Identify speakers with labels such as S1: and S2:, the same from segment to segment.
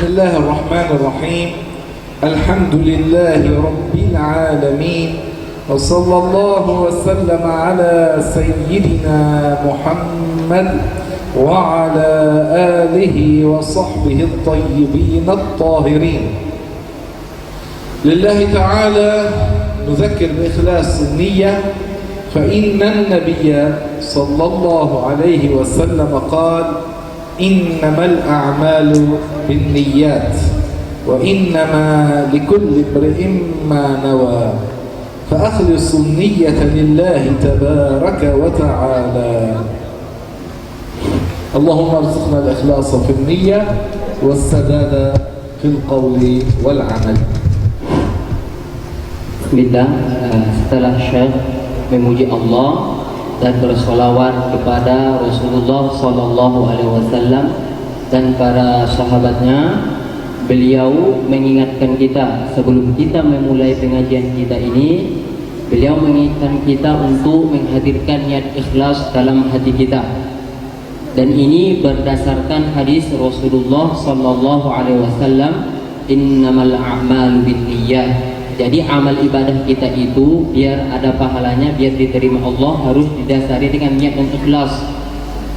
S1: بسم الله الرحمن الرحيم الحمد لله رب العالمين وصلى الله وسلم على سيدنا محمد وعلى آله وصحبه الطيبين الطاهرين. لله تعالى نذكر بإخلاص النية، فإن النبي صلى الله عليه وسلم قال: إنما الأعمال بالنيات وإنما لكل امرئ ما نوى، فأخلصوا النية لله تبارك وتعالى. اللهم ارزقنا الإخلاص في النية والسداد في القول والعمل.
S2: Bismillah. Setelah Syekh memuji Allah dan bersolawat kepada Rasulullah Sallallahu Alaihi Wasallam dan para sahabatnya, beliau mengingatkan kita sebelum kita memulai pengajian kita ini. Beliau mengingatkan kita untuk menghadirkan niat ikhlas dalam hati kita, dan ini berdasarkan hadis Rasulullah Sallallahu Alaihi Wasallam, innamal a'malu binniyat. Jadi amal ibadah kita itu biar ada pahalanya, biar diterima Allah, harus didasari dengan niat yang ikhlas.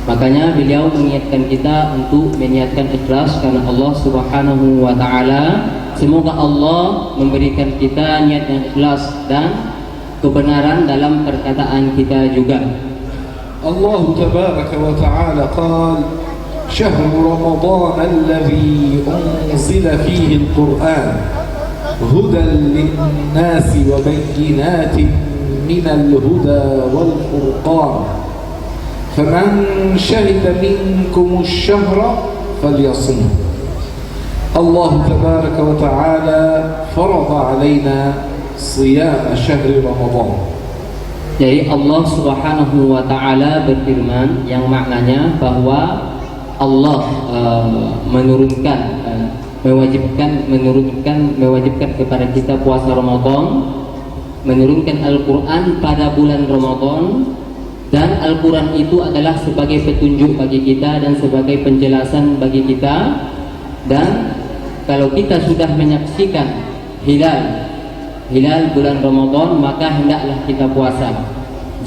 S2: Makanya beliau mengingatkan kita untuk meniatkan ikhlas karena Allah Subhanahu wa taala. Semoga Allah memberikan kita niat yang ikhlas dan kebenaran dalam perkataan kita juga.
S1: Allah tabaraka wa ta'ala qala: "Syahr Ramadan alladhi unzila fihi al-Qur'an هدى للناس وبينات من الهدى والفرقان فمن شهد منكم الشهر فليصمه". الله تبارك وتعالى فرض علينا صيام شهر رمضان.
S2: Jadi Allah Subhanahu wa taala berfirman yang maknanya bahwa Allah mewajibkan kepada kita puasa Ramadan, menurunkan Al-Quran pada bulan Ramadan, dan Al-Quran itu adalah sebagai petunjuk bagi kita dan sebagai penjelasan bagi kita. Dan kalau kita sudah menyaksikan hilal bulan Ramadan, maka hendaklah kita puasa.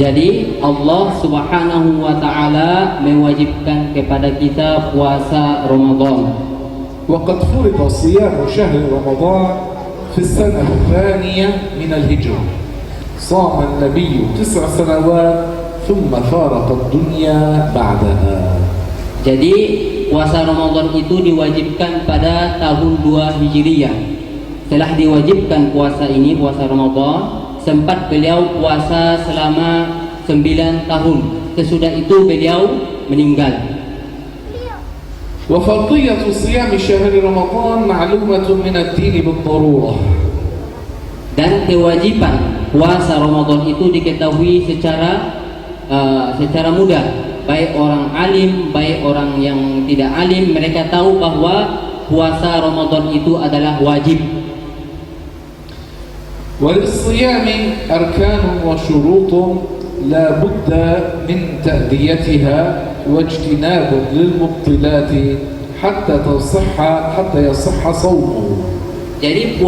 S2: Jadi Allah Subhanahu wa taala mewajibkan kepada kita puasa Ramadan.
S1: وقد فرض صيام شهر رمضان في السنة الثانية من الهجرة. صام النبي 9 سنوات ثم فارق الدنيا بعدها.
S2: Jadi puasa Ramadan itu diwajibkan pada tahun 2 Hijriyah. Setelah diwajibkan puasa Ramadan, sempat beliau puasa selama 9 tahun. Sesudah itu beliau meninggal.
S1: وفرضية صيام شهر رمضان معلومة من الدين بالضرورة.
S2: Dan kewajiban puasa Ramadan itu diketahui secara mudah, baik orang alim, baik orang yang tidak alim, mereka tahu bahwa puasa Ramadan itu adalah wajib.
S1: وللصيام أركان وشروط لا بد من تأديتها واجتناب للمبطلات حتى يصح صومه. Jadi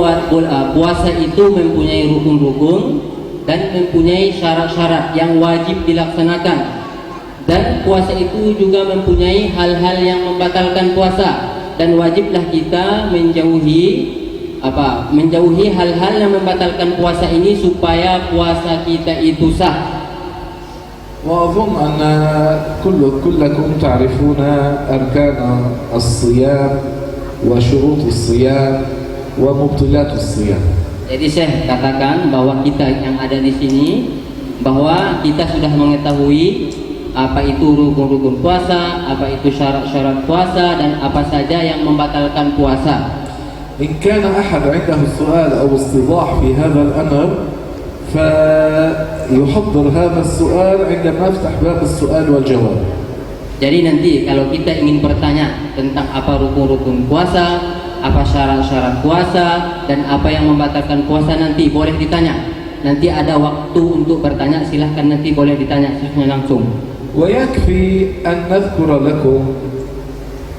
S2: puasa itu mempunyai rukun-rukun dan mempunyai syarat-syarat yang wajib dilaksanakan, dan puasa itu juga mempunyai hal-hal yang membatalkan puasa, dan wajiblah kita menjauhi hal-hal yang membatalkan puasa ini supaya puasa kita itu sah.
S1: وأظن أن كلكم تعرفون أركان الصيام وشروط الصيام ومبطلات الصيام.
S2: Jadi saya katakan bahwa kita yang ada di sini, bahwa kita sudah mengetahui apa itu rukun-rukun puasa, apa itu syarat-syarat puasa, dan apa saja yang membatalkan puasa.
S1: إن كان أحد عنده سؤال أو استيضاح في هذا الأمر فيحضر هذا السؤال عندما نفتح باب السؤال والجواب.
S2: Jadi nanti kalau kita ingin bertanya tentang apa rukun-rukun puasa, apa syarat-syarat puasa, dan apa yang membatalkan puasa, nanti boleh ditanya. Nanti ada waktu untuk bertanya, silahkan nanti boleh ditanya langsung.
S1: ويكفي أن نذكر لكم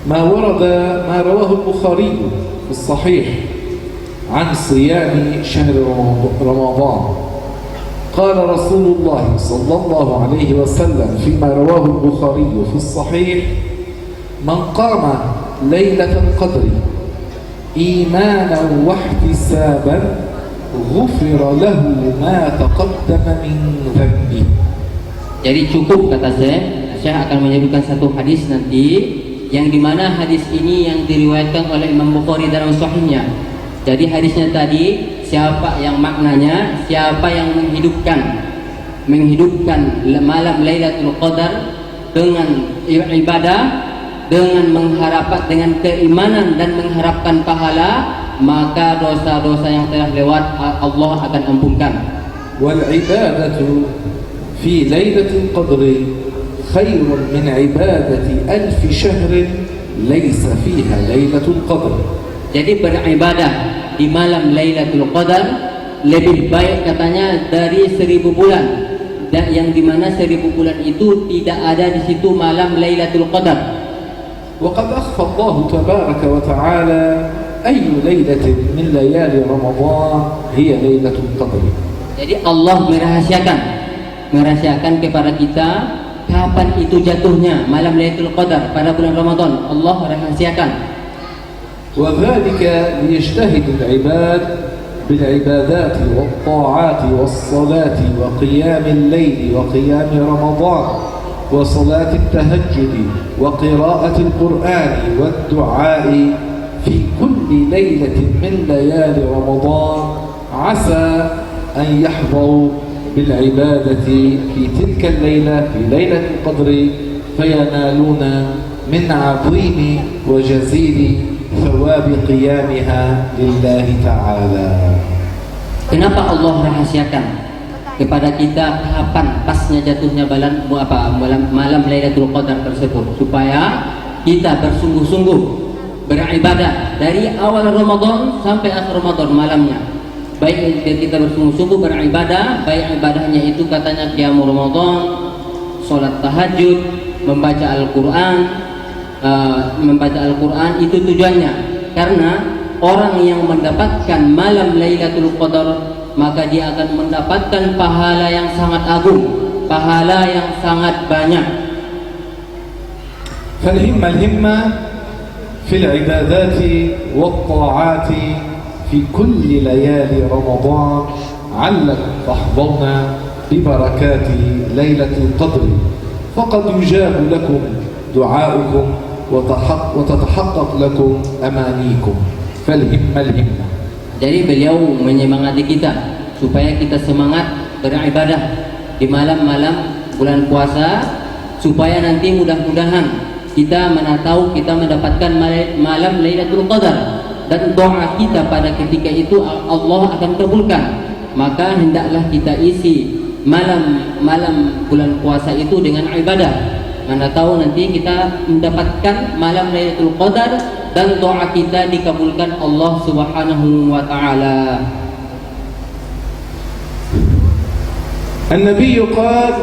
S1: ما رواه البخاري في الصحيح عن صيام شهر رمضان. قال رسول الله صلى الله عليه وسلم فيما رواه البخاري في الصحيح: من قام ليلة القدر إيمانا واحتسابا غفر له ما تقدم من ذنبه.
S2: Jadi cukup kata Syekh akan menyebutkan satu hadis nanti, yang dimana hadis ini yang diriwayatkan oleh Imam Bukhari dalam Sahihnya. Jadi hadisnya tadi, siapa yang maknanya, siapa yang menghidupkan malam Lailatul Qadar dengan ibadah, dengan keimanan dan mengharapkan pahala, maka dosa-dosa yang telah lewat Allah akan ampunkan.
S1: Wal ibadatu fi Lailatul Qadr khairun min ibadati alf syahr laysa fiha Lailatul Qadr. Jadi
S2: beribadah di malam Lailatul Qadar lebih baik katanya dari 1000 bulan, dan yang dimana 1000 bulan itu tidak ada di situ malam Lailatul Qadar.
S1: وقد أخفى الله تبارك وتعالى أي ليلة من ليالي رمضان هي ليلة القدر.
S2: Jadi Allah merahasiakan kepada kita kapan itu jatuhnya malam Lailatul Qadar pada bulan Ramadan. Allah rahasiakan.
S1: وذلك ليجتهد العباد بالعبادات والطاعات والصلاة وقيام الليل وقيام رمضان وصلاة التهجد وقراءة القرآن والدعاء في كل ليلة من ليالي رمضان، عسى أن يحظوا بالعبادة في تلك الليلة في ليلة القدر فينالون من عظيم وجزيل ثواب قيامها لله تعالى.
S2: Kenapa Allah rahasiakan kepada kita kapan pasnya jatuhnya malam Lailatul Qadar tersebut, supaya kita bersungguh-sungguh beribadah dari awal Ramadan sampai akhir Ramadan malamnya. Baik kita bersungguh-sungguh beribadah, baik ibadahnya itu katanya qiyamul Ramadan, salat tahajud, membaca Al-Quran, itu tujuannya. Karena orang yang mendapatkan malam Lailatul Qadar, maka dia akan mendapatkan pahala yang sangat agung, pahala yang sangat banyak.
S1: فالهمة في العبادات والطاعات في كل ليالي رمضان علكم تحظون ببركات ليلة القدر، فقد يجاب لكم دعاؤكم وتتحقق لكم أمانيكم. فالهمة.
S2: Jadi beliau menyemangati kita supaya kita semangat beribadah di malam-malam bulan puasa, supaya nanti mudah-mudahan kita mendapatkan malam Lailatul Qadar, dan doa kita pada ketika itu Allah akan kabulkan. Maka hendaklah kita isi malam-malam bulan puasa itu dengan ibadah. Mana tahu nanti kita mendapatkan malam Lailatul Qadar dan doa kita dikabulkan Allah Subhanahu wa taala.
S1: النبي قال: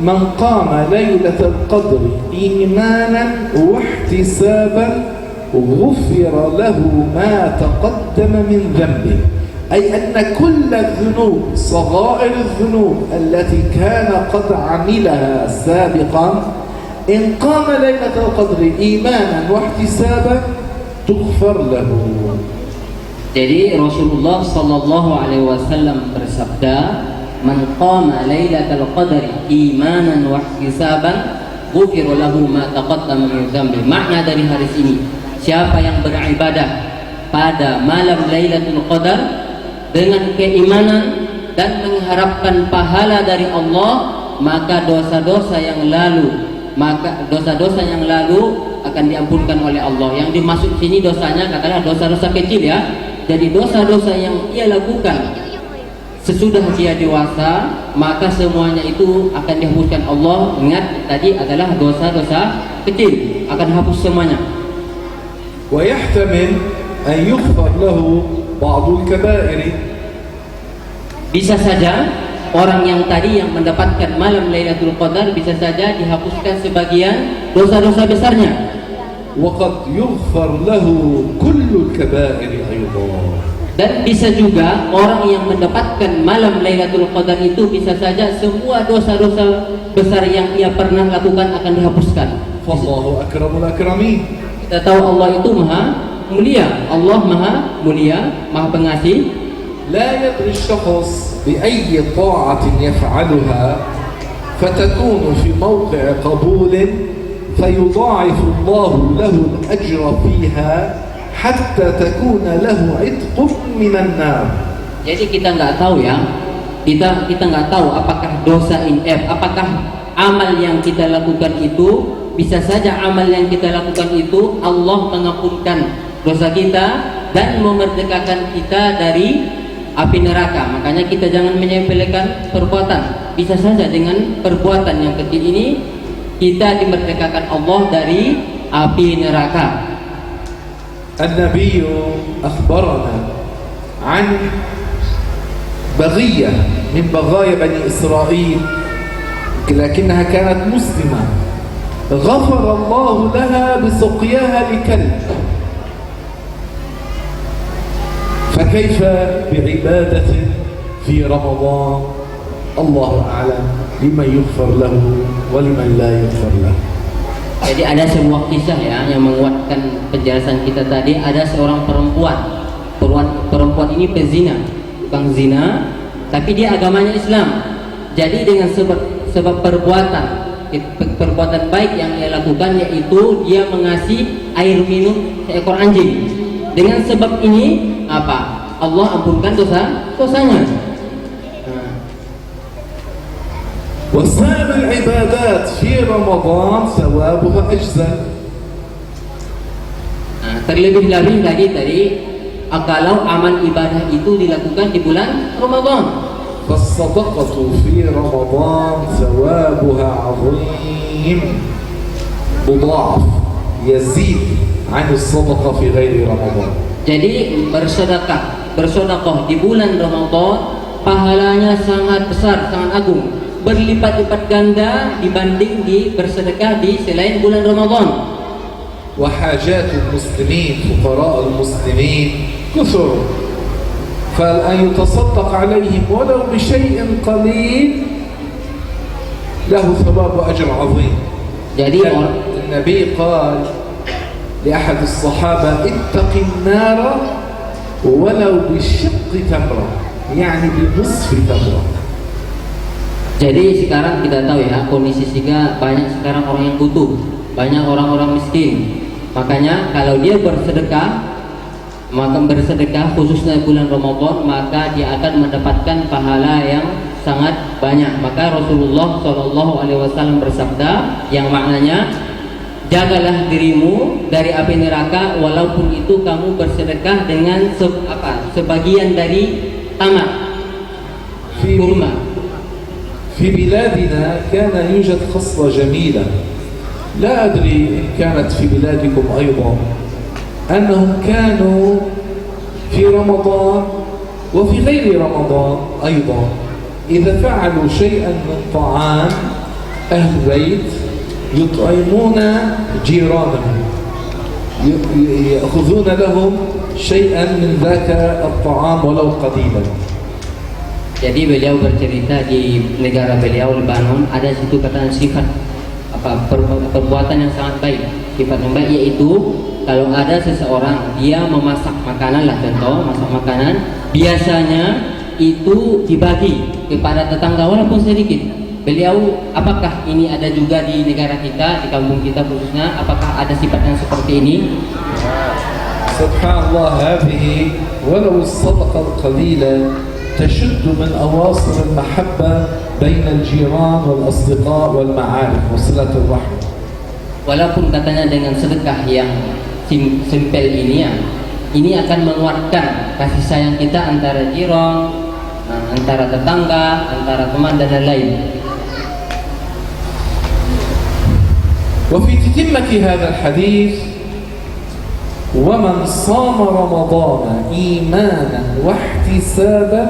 S1: من قام ليلة القدر إيمانا واحتسابا غفر له ما تقدم من ذنبه، أي أن كل الذنوب صغائر الذنوب التي كان قد عملها سابقا إن قام ليلة القدر إيمانا واحتسابا تغفر له.
S2: Jadi Rasulullah sallallahu alaihi wasallam bersabda, "Man qama lailatal qadri imanan wa ihtisaban ghufira lahu ma taqaddama min dzambi." Makna dari hadis ini, siapa yang beribadah pada malam Lailatul Qadar dengan keimanan dan mengharapkan pahala dari Allah, maka dosa-dosa yang lalu akan diampunkan oleh Allah. Yang dimaksud sini dosanya adalah dosa-dosa kecil ya. Jadi dosa-dosa yang ia lakukan sesudah dia dewasa, maka semuanya itu akan dihapuskan Allah. Ingat tadi adalah dosa-dosa kecil, akan hapus semuanya.
S1: ويحتمل أن يغفر له بعض الكبائر.
S2: Bisa saja orang yang tadi yang mendapatkan malam Lailatul Qadar bisa saja dihapuskan sebagian dosa-dosa besarnya.
S1: وقد يغفر له كل الكبائر أيضا.
S2: Dan bisa juga orang yang mendapatkan malam Lailatul Qadar itu bisa saja semua dosa-dosa besar yang ia pernah lakukan akan dihapuskan.
S1: فالله أكرم الأكرمين.
S2: Kita tahu Allah itu maha mulia. Allah maha mulia, maha pengasih.
S1: لا يدري الشخص بأي طاعة يفعلها فتكون في موقع قبول فيضاعف الله له الأجر فيها حتى تكون له عتق من النار.
S2: Jadi kita nggak tahu ya, kita nggak tahu apakah dosa apakah amal yang kita lakukan itu, bisa saja amal yang kita lakukan itu Allah mengampunkan dosa kita dan memerdekakan kita dari api neraka. Makanya kita jangan menyepelekan perbuatan. Bisa saja dengan perbuatan yang kecil ini kita dimerdekakan Allah dari api neraka.
S1: النبي أخبرنا عن بغية من بغايا بني إسرائيل لكنها كانت مسلمة غفر الله لها بسقياها لكلب. فكيف بعبادة في رمضان؟ الله أعلم لمن يغفر له ولمن لا يغفر له.
S2: Jadi ada sebuah kisah ya yang menguatkan penjelasan kita tadi. Ada seorang perempuan ini pezina, bukan zina, tapi dia agamanya Islam. Jadi dengan sebab perbuatan baik yang dia lakukan, yaitu dia mengasih air minum seekor anjing. Dengan sebab ini apa? Allah ampunkan dosanya.
S1: وسائر العبادات في رمضان ثوابها أجزل.
S2: Terlebih lagi tadi kalau amal ibadah itu dilakukan di bulan Ramadan.
S1: فالصدقة في رمضان ثوابها عظيم مضاعف يزيد عن الصدقة في غير رمضان.
S2: Jadi bersedekah di bulan Ramadan pahalanya sangat besar, sangat agung, berlipat-lipat ganda dibanding bersedekah di selain bulan Ramadan.
S1: وحاجات المسلمين فقراء المسلمين كثر فأن يتصدق عليهم ولو بشيء قليل له ثواب أجر عظيم.
S2: Jadi
S1: النبي قال لأحد الصحابة اتق النار ولو بشق تمرة يعني بنصف تمرة.
S2: Jadi sekarang kita tahu ya, kondisi sehingga banyak sekarang orang yang butuh, banyak orang-orang miskin. Makanya kalau dia bersedekah, maka bersedekah khususnya bulan Ramadan, maka dia akan mendapatkan pahala yang sangat banyak. Maka Rasulullah SAW bersabda yang maknanya, jagalah dirimu dari api neraka walaupun itu kamu bersedekah dengan sebagian dari tamak kurma.
S1: في بلادنا كان يوجد خصلة جميلة لا أدري إن كانت في بلادكم أيضا أنهم كانوا في رمضان وفي غير رمضان أيضا إذا فعلوا شيئا من طعام أهل البيت يطعمون جيرانهم يأخذون لهم شيئا من ذاك الطعام ولو قليلا.
S2: Jadi beliau bercerita di negara beliau Lebanon ada situ kata sifat perbuatan yang sangat baik. Sifat yang baik yaitu kalau ada seseorang dia memasak makanan lah, contoh masak makanan, biasanya itu dibagi kepada tetangga walaupun sedikit. Beliau, apakah ini ada juga di negara kita, di kampung kita khususnya, apakah ada sifat yang seperti ini?
S1: Subhanallah, hadhihi walau as-sadaqa al-qalila تشد من أواصر المحبة بين الجيران والأصدقاء والمعارف وصلة الرحم.
S2: Walaupun katanya dengan sedekah yang simpel ini ya, ini akan menguatkan kasih sayang kita antara jiran, antara tetangga, antara teman dan lain-lain.
S1: وفي تتمة هذا الحديث ومن صام رمضان إيمانا واحتسابا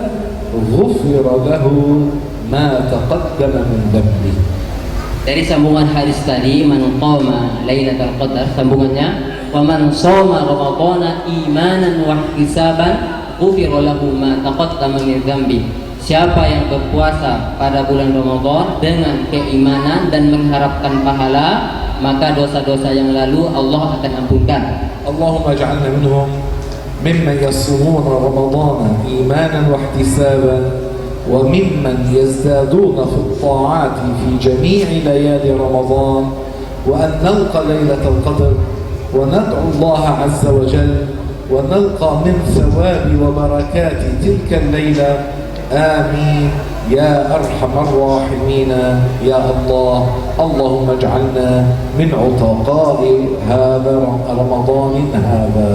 S1: غفر له ما تقدم من ذنبه.
S2: Dari sambungan hadis tadi, man qama lailatul qadar, sambungannya, wa man shoma ramadhana imanan wa ihtisaban ghufira lahu ma taqaddama min dzambi. Siapa yang berpuasa pada bulan Ramadan dengan keimanan dan mengharapkan pahala, maka dosa-dosa yang lalu Allah akan ampunkan.
S1: Allahumma ij'alna minhum mimman yasumuna ramadhana imanan wa ihtisaban وممن يزدادون في الطاعات في جميع ليالي رمضان وأن نلقى ليلة القدر وندعو الله عز وجل ونلقى من ثواب وبركات تلك الليلة آمين يا أرحم الراحمين يا الله اللهم اجعلنا من عتقاء هذا رمضان هذا.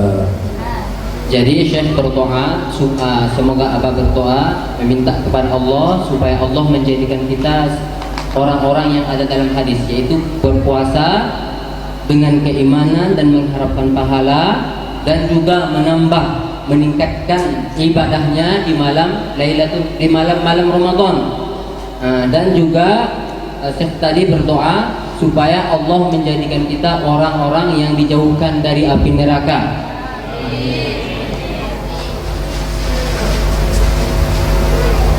S2: Jadi Syekh berdoa, semoga Abah berdoa meminta kepada Allah supaya Allah menjadikan kita orang-orang yang ada dalam hadis, yaitu berpuasa dengan keimanan dan mengharapkan pahala, dan juga meningkatkan ibadahnya di malam Ramadan. Dan juga Syekh tadi berdoa supaya Allah menjadikan kita orang-orang yang dijauhkan dari api neraka.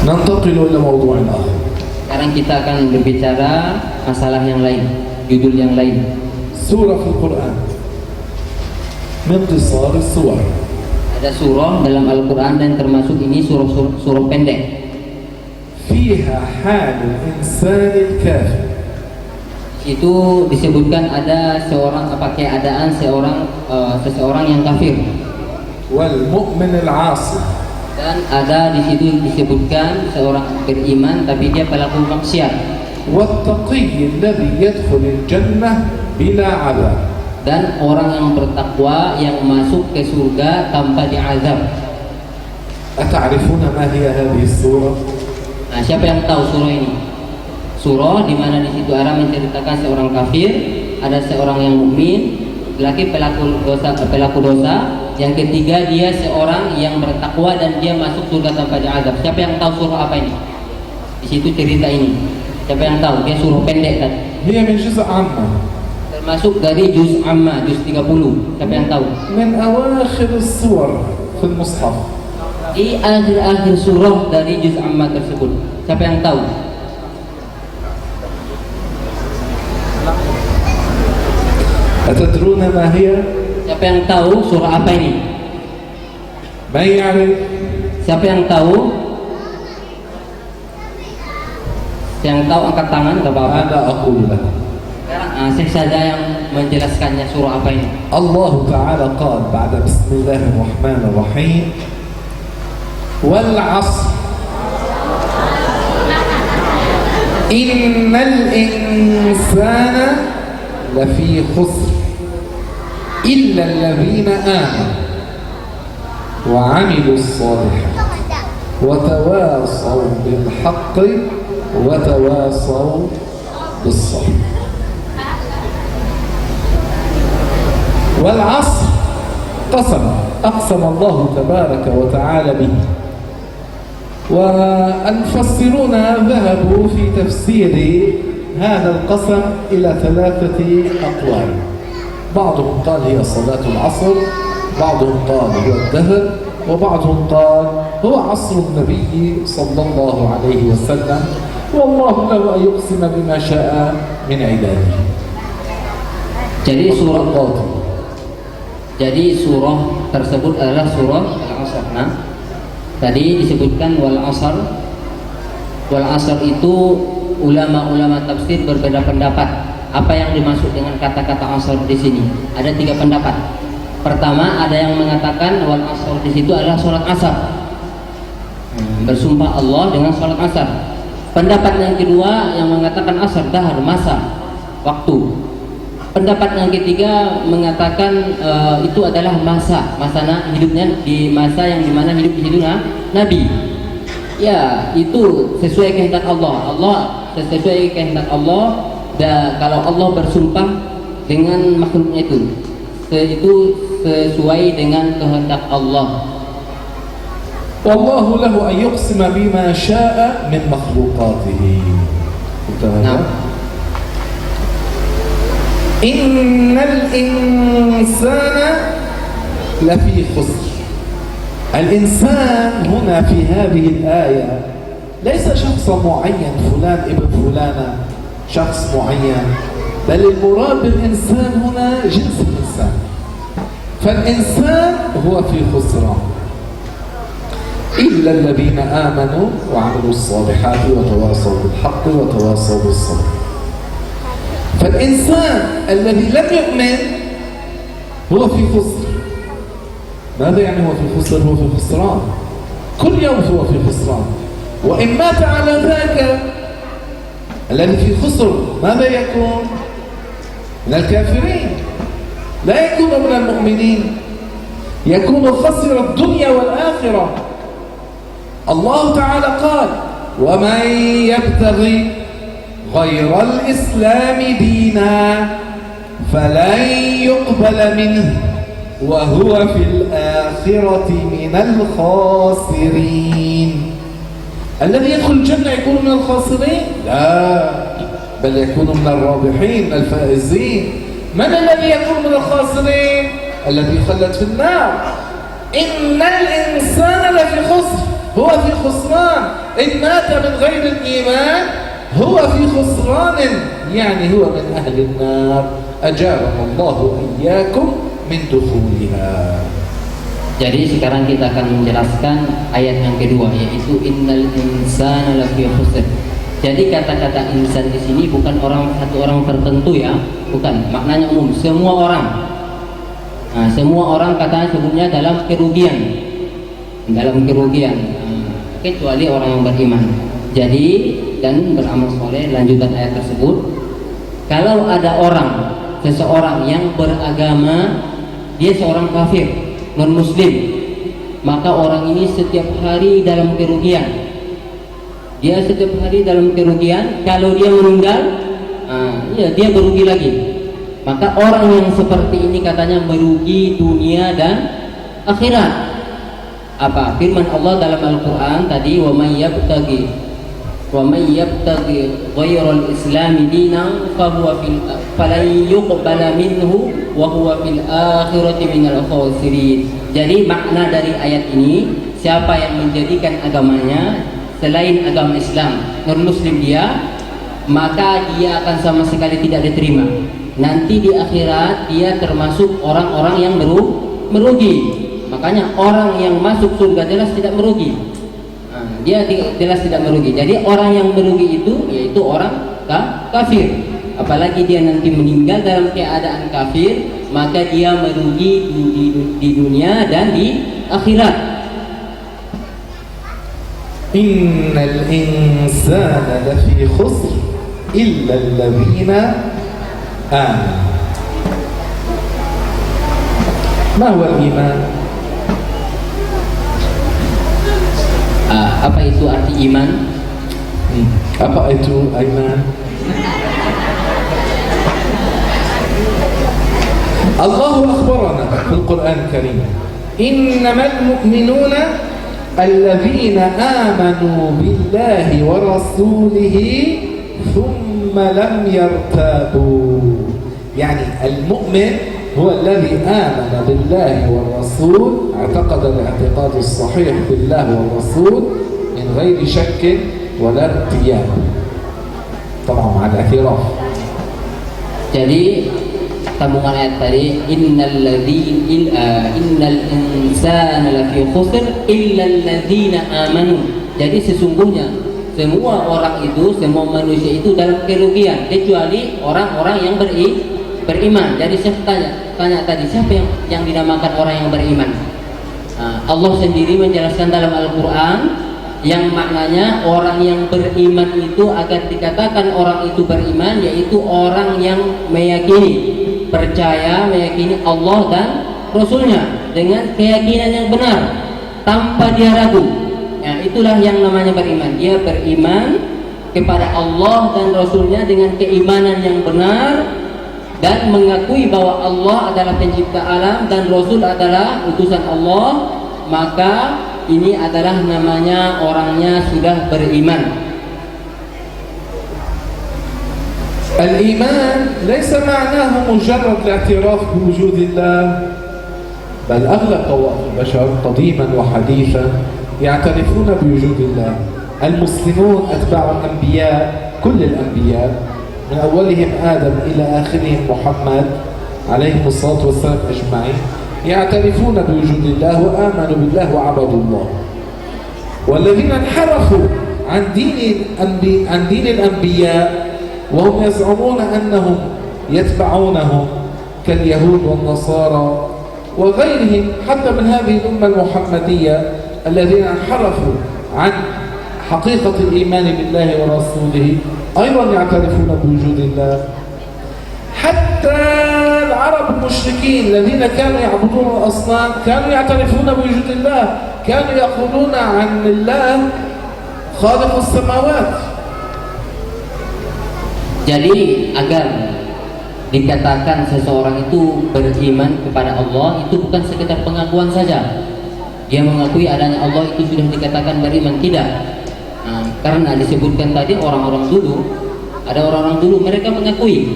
S1: Nantaqilu ila mawdu'in akhar.
S2: Sekarang kita akan berbicara masalah yang lain, judul yang lain.
S1: Surah Al-Quran min qisar as-suwar.
S2: Ada surah dalam Al-Quran dan termasuk ini surah pendek.
S1: Fiha halul insanil kafir.
S2: Itu disebutkan ada keadaan seseorang yang kafir.
S1: Wal mu'min al-'asi.
S2: Dan ada di situ disebutkan seorang beriman tapi dia pelaku maksiat.
S1: Wattaqiyy alladhi yadkhulul jannah bila 'adzab.
S2: Dan orang yang bertakwa yang masuk ke surga tanpa diazab.
S1: Ata'rifuna ma hiya hadhihi as-surah?
S2: Nah, siapa yang tahu surah ini? Surah di mana di situ Allah menceritakan seorang kafir, ada seorang yang mukmin, laki pelaku dosa, yang ketiga dia seorang yang bertakwa dan dia masuk surga tanpa diazab. Siapa yang tahu surah apa ini? Di situ cerita ini. Siapa yang tahu? Dia surah pendek kan?
S1: Hiya min juz' amma.
S2: Termasuk dari juz amma, juz 30. Siapa yang tahu?
S1: Min awakhir as-suwar fi al-mushaf.
S2: Di akhir-akhir surah dari juz amma tersebut. Siapa yang tahu?
S1: Atadruna ma hiya?
S2: Siapa yang tahu surah apa ini?
S1: Man ya'rif?
S2: Siapa yang tahu? Yang tahu angkat tangan, enggak apa-apa.
S1: Ana aqulu lak.
S2: Sekarang Syekh saja yang menjelaskannya surah apa ini.
S1: Allah Ta'ala qala ba'da bismillahirrahmanirrahim wal 'asr innal insana lafi khusr illa alladhina amanu wa 'amilus shalihat wa tawasaw bil haqqi wa tawasaw bis sabr. والعصر أقسم الله تبارك وتعالى به. والمفسرون ذهبوا في تفسير هذا القسم إلى 3 أقوال. بعضهم قال هي صلاة العصر، بعضهم قال هو الدهر، وبعضهم قال هو عصر النبي صلى الله عليه وسلم، والله له أن يقسم بما شاء من عباده.
S2: Jadi surah tersebut adalah surah Al-Asr. Nah, tadi disebutkan wal asr. Wal asr itu ulama-ulama tafsir berbeda pendapat. Apa yang dimaksud dengan kata-kata asr di sini? Ada 3 pendapat. Pertama, ada yang mengatakan wal asr di situ adalah salat asar. Bersumpah Allah dengan salat asar. Pendapat yang kedua yang mengatakan asar dahar, masa, waktu. Pendapat yang ketiga mengatakan itu adalah masa hidupnya, di masa yang dimana hidup di situ Nabi. Ya, itu sesuai kehendak Allah. Sesuai kehendak Allah. Dan kalau Allah bersumpah dengan makhluknya itu sesuai dengan kehendak Allah.
S1: Wallahu lahu an yuqsima bima syaa min makhluqatihi.
S2: Nah,
S1: Innal insana lafi khusr. الإنسان هنا في هذه الآية ليس شخص معين فلان ابن فلانة شخص معين، بل المراد بالإنسان هنا جنس الإنسان. فالإنسان هو في خسران إلا الذين آمنوا وعملوا الصالحات وتواصوا بالحق وتواصوا بالصبر. فالإنسان الذي لم يؤمن هو في خسر. ماذا يعني هو في خسر؟ هو في خسران، كل يوم هو في خسران. وإن مات على ذاك الذي في خسر ماذا يكون؟ من الكافرين، لا يكون من المؤمنين، يكون خسر الدنيا والآخرة. الله تعالى قال: ومن يبتغي غير الإسلام دينا فلن يقبل منه وهو في الآخرة من الخاسرين. الذي يدخل الجنة يكون من الخاسرين؟ لا، بل يكون من الرابحين، من الفائزين. من الذي يكون من الخاسرين؟ الذي يخلد في النار. إن الإنسان لفي خسر، هو في خسران. إن مات من غير الإيمان هو في خسران، يعني هو من أهل النار. أجارنا الله إياكم min dukhuliha.
S2: Jadi sekarang kita akan menjelaskan ayat yang kedua, yaitu innal insana lafi khusr. Jadi kata-kata insan di sini bukan satu orang tertentu ya, bukan, maknanya umum, semua orang. Nah, semua orang katanya sebutnya dalam kerugian, kecuali orang yang beriman. Jadi dan beramal soleh. Lanjutan ayat tersebut, kalau ada seseorang yang beragama, dia seorang kafir, non-muslim, maka orang ini setiap hari dalam kerugian. Kalau dia meninggal, dia berugi lagi. Maka orang yang seperti ini katanya merugi dunia dan akhirat. Apa firman Allah dalam Al-Quran tadi? wa may yabtaghi ghayral islami dinan falan yuqbala minhu wa huwa fil akhirati minal khasirin. Jadi makna dari ayat ini, siapa yang menjadikan agamanya selain agama Islam, non-muslim dia, maka dia akan sama sekali tidak diterima. Nanti di akhirat dia termasuk orang-orang yang merugi. Makanya orang yang masuk surga jelas tidak merugi. Dia jelas tidak merugi. Jadi orang yang merugi itu yaitu orang kafir. Apalagi dia nanti meninggal dalam keadaan kafir, maka dia merugi di dunia dan di akhirat.
S1: Innal insana lafi khusr illa alladhina amanu. Ma huwa al-iman?
S2: Apa itu arti iman?
S1: Apa itu iman? Allah akhbarana fil Quran Karim, innamal mu'minuna alladhina amanu billahi wa rasulihi thumma lam yartabu. Yani al-mu'min هو الذي آمن بالله والرسول، اعتقد الاعتقاد الصحيح بالله والرسول من غير شك ولا ارتياب، طبعا مع الاعتراف.
S2: Jadi sambungan ayat tadi, innal insana lafi khusr illa alladzina amanu. Jadi sesungguhnya semua orang itu, semua manusia itu dalam kerugian kecuali orang-orang yang beriman. Jadi saya tanya tadi, siapa yang dinamakan orang yang beriman? Allah sendiri menjelaskan dalam Al-Quran yang maknanya orang yang beriman itu agar dikatakan orang itu beriman, yaitu orang yang meyakini Allah dan Rasulnya dengan keyakinan yang benar tanpa dia ragu. Ya, itulah yang namanya beriman. Dia beriman kepada Allah dan Rasulnya dengan keimanan yang benar dan mengakui bahwa Allah adalah pencipta alam dan Rasul adalah utusan Allah, maka ini adalah namanya orangnya sudah beriman.
S1: الإيمان ليس معناه مجرد الاعتراف بوجود الله، بل أغلب طوائف البشر قديما وحديثا يعترفون بوجود الله. المسلمون أتباع الأنبياء، كل الأنبياء من أولهم آدم إلى آخرهم محمد عليهم الصلاة والسلام أجمعين، يعترفون بوجود الله وآمنوا بالله وعبدوا الله. والذين انحرفوا عن دين الأنبياء وهم يزعمون أنهم يتبعونهم كاليهود والنصارى وغيرهم حتى من هذه الأمة المحمدية، الذين انحرفوا عن حقيقة الإيمان بالله ورسوله أيضا يعترفون بوجود الله. حتى العرب المشركين الذين كانوا يعبدون الأصنام كانوا يعترفون بوجود الله، كانوا يقولون عن الله خالق السماوات.
S2: Jadi agar dikatakan seseorang itu beriman kepada Allah, itu bukan sekedar pengakuan saja. Dia mengakui adanya Allah itu sudah dikatakan beriman, tidak. Karena disebutkan tadi orang-orang dulu, ada orang-orang dulu mereka mengakui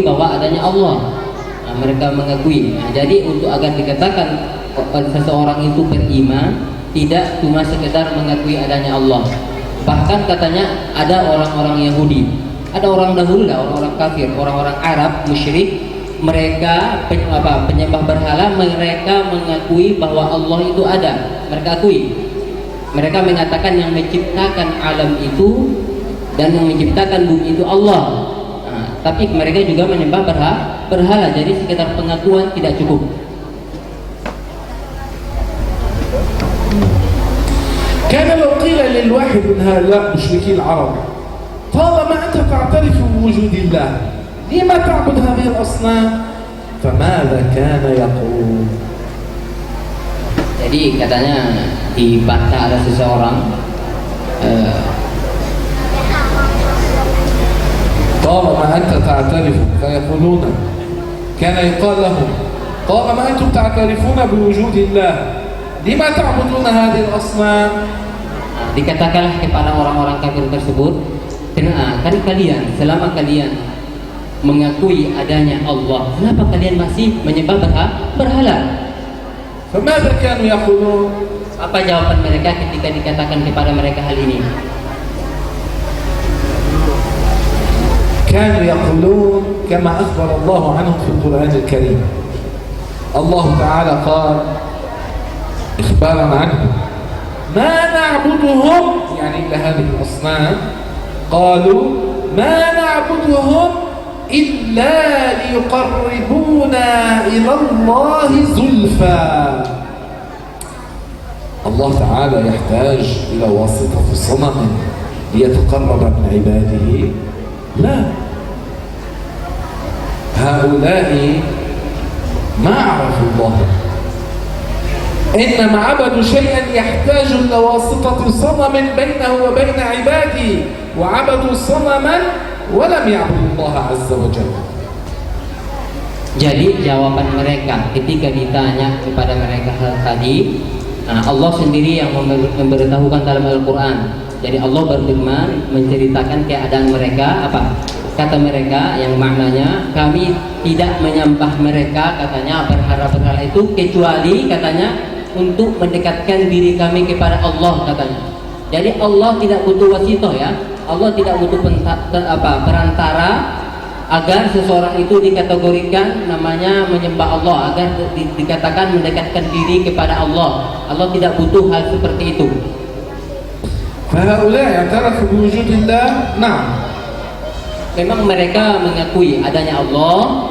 S2: bahwa adanya Allah. Mereka mengakui. Jadi untuk agar dikatakan seseorang itu beriman, tidak cuma sekedar mengakui adanya Allah. Bahkan katanya ada orang-orang Yahudi, ada orang dahulu lah, orang-orang kafir, orang-orang Arab musyrik, mereka penyembah berhala, mereka mengakui bahwa Allah itu ada. Mereka akui, mereka mengatakan yang menciptakan alam itu dan yang menciptakan bumi itu Allah. Tapi mereka juga menyembah berhala. Jadi sekedar pengakuan tidak cukup.
S1: كان لو قيل للواحد من هؤلاء مشركي العرب طالما أنت تعترف بوجود الله لما تعبد هذه الأصنام فماذا كان يقول؟
S2: Jadi katanya dibantah ada seseorang
S1: طالما أنت تعترف فيقولون كان يقال لهم طالما أنتم تعترفون بوجود الله لما تعبدون هذه الأصنام.
S2: Dikatakanlah kepada orang-orang kafir tersebut, kan kalian selama kalian mengakui adanya Allah, kenapa kalian masih menyembah berhala?
S1: فماذا كانوا يقولون؟
S2: Apa jawaban mereka ketika dikatakan kepada mereka hal ini?
S1: كانوا يقولون كما أخبر الله عنهم في القرآن الكريم. الله تعالى قال إخبارا عنهم ما نعبدهم، يعني لهذه الأصنام، قالوا ما نعبدهم إلا ليقربونا إلى الله زلفى. الله تعالى يحتاج إلى واسطة صنم ليتقرب من عباده؟ لا، هؤلاء ما عرفوا الله، إنما عبدوا شيئا يحتاج إلى واسطة صنم بينه وبين عباده، وعبدوا صنما ولم يعبدوا الله عز وجل.
S2: Jadi jawaban mereka ketika ditanya kepada mereka hal tadi, Allah sendiri yang memberitahukan dalam Al-Quran. Jadi Allah berfirman menceritakan keadaan mereka. Apa kata mereka yang maknanya kami tidak menyembah mereka, katanya berhala-berhala itu, kecuali katanya untuk mendekatkan diri kami kepada Allah katanya. Jadi Allah tidak butuh wasitoh ya, Allah tidak butuh perantara agar seseorang itu dikategorikan namanya menyembah Allah, agar dikatakan mendekatkan diri kepada Allah. Allah tidak butuh hal seperti itu.
S1: فهؤلاء اعترفوا بوجود الله. نعم.
S2: Memang mereka mengakui adanya Allah.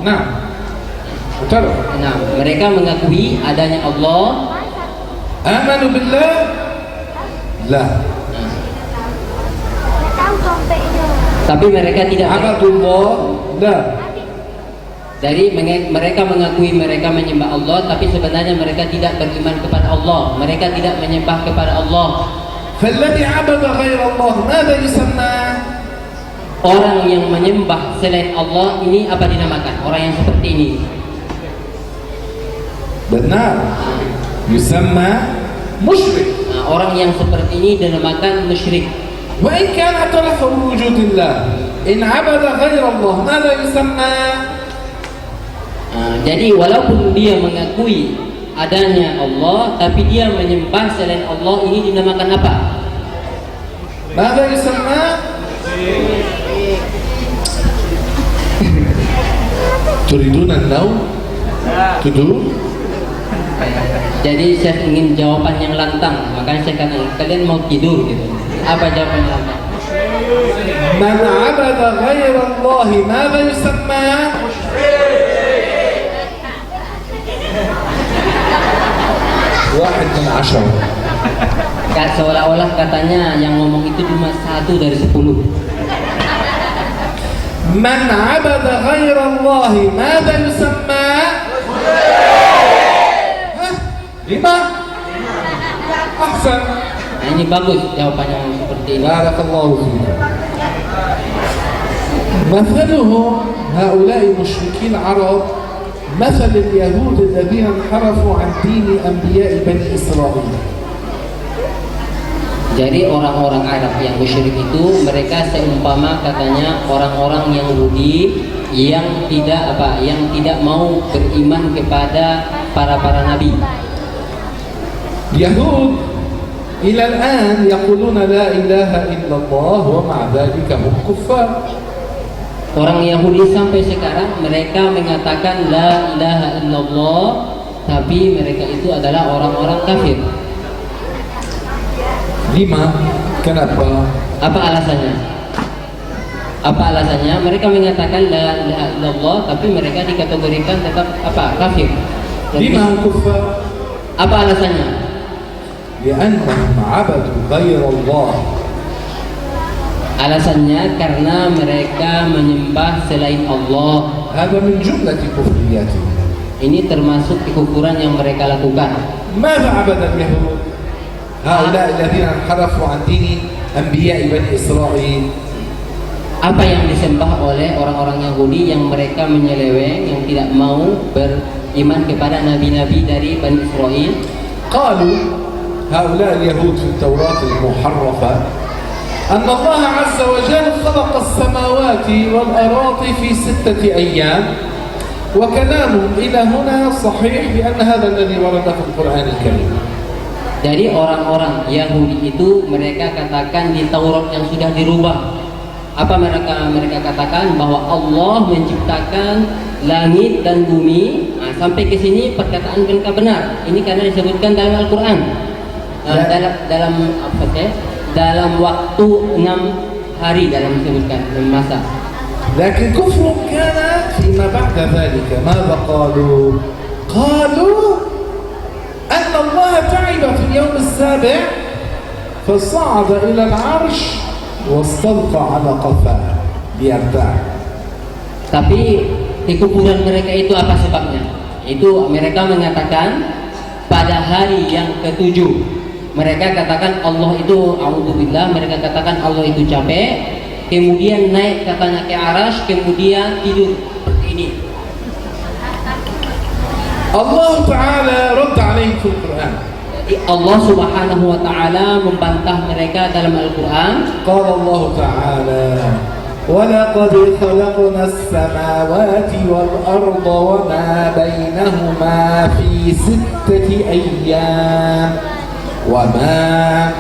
S1: نعم. اعترف.
S2: Nah, mereka mengakui adanya Allah.
S1: آمنوا بالله؟ لا.
S2: Tapi mereka tidak.
S1: عبدوا الله؟ لا.
S2: Dari mereka mengakui mereka menyembah Allah, tapi sebenarnya mereka tidak beriman kepada Allah. Mereka tidak menyembah kepada Allah.
S1: فالذي عبد غير الله ماذا يسمى؟
S2: Orang yang menyembah selain Allah ini apa dinamakan? Orang yang seperti ini.
S1: benar, يسمى musyrik.
S2: Nah, orang yang seperti ini dinamakan musyrik.
S1: وإن كان اعترف بوجود الله إن عبد غير الله ماذا يسمى؟
S2: Jadi walaupun dia mengakui adanya Allah, tapi dia menyembah selain Allah, ini dinamakan apa?
S1: ماذا يسمى؟ تريدون النوم؟ تدور؟
S2: Jadi saya ingin jawaban yang lantang, makanya saya katakan kalian mau tidur gitu. Apa jawaban yang lantang?
S1: من عبد غير الله ماذا يسمى؟ واحد من 10.
S2: Seolah-olah katanya yang ngomong itu cuma 1 dari 10.
S1: من عبد غير الله ماذا يسمى؟ 5. أحسن.
S2: Nah, ini bagus jawabannya seperti ini.
S1: بارك الله فيك. مثلهم هؤلاء مشركي العرب مثل اليهود الذين انحرفوا عن دين أنبياء بني إسرائيل.
S2: Jadi orang-orang Arab yang musyrik itu mereka seumpama katanya orang-orang Yahudi yang tidak mau beriman kepada para nabi.
S1: اليهود إلى الآن يقولون لا إله إلا الله ومع ذلك هم كفار.
S2: Orang Yahudi sampai sekarang mereka mengatakan la ilaha illallah, tapi mereka itu adalah orang-orang kafir.
S1: 5. Kenapa?
S2: Apa alasannya? Apa alasannya? Mereka mengatakan la ilaha illallah, tapi mereka dikategorikan tetap kafir.
S1: 5 كفار.
S2: Apa alasannya?
S1: لأنهم عبدوا غير الله.
S2: Alasannya karena mereka menyembah selain Allah.
S1: هذا من جملة كفرياتهم.
S2: Ini termasuk kekufuran yang mereka lakukan.
S1: ماذا عبد اليهود؟ هؤلاء الذين انحرفوا عن دين أنبياء بني إسرائيل.
S2: Apa yang disembah oleh orang-orang Yahudi yang mereka menyeleweng, yang tidak mau beriman kepada nabi-nabi dari Bani Israel?
S1: قالوا هؤلاء اليهود في التوراة المحرفة أن الله عز وجل خلق السماوات والأراضي في 6 أيام، وكلامهم إلى هنا صحيح بأن هذا الذي ورد في القرآن الكريم.
S2: Dari orang-orang Yahudi itu mereka katakan di Taurat yang sudah dirubah. Apa mereka katakan? Bahwa Allah menciptakan langit dan bumi. Nah, sampai ke sini perkataan mereka benar. Ini karena disebutkan dalam Al-Quran. Dalam waktu 6 hari dalam disebutkan masa.
S1: لكن كفر كان فيما بعد ذلك. ماذا قالوا؟ قالوا أن الله تعب في اليوم السابع فصعد إلى العرش واستلقى على قفاه ليرتاح.
S2: Tapi kekufuran mereka itu apa sebabnya? Itu mereka mengatakan pada hari yang ke-7 mereka katakan Allah itu a'udzubillah, mereka katakan Allah itu capek, kemudian naik katanya ke arasy, kemudian tidur seperti ini.
S1: Allah Ta'ala رد عليهم في القرآن.
S2: Jadi Allah Subhanahu wa taala membantah mereka dalam Al-Qur'an.
S1: قال الله تعالى ولقد خلقنا السماوات والأرض وما بينهما في 6 أيام وما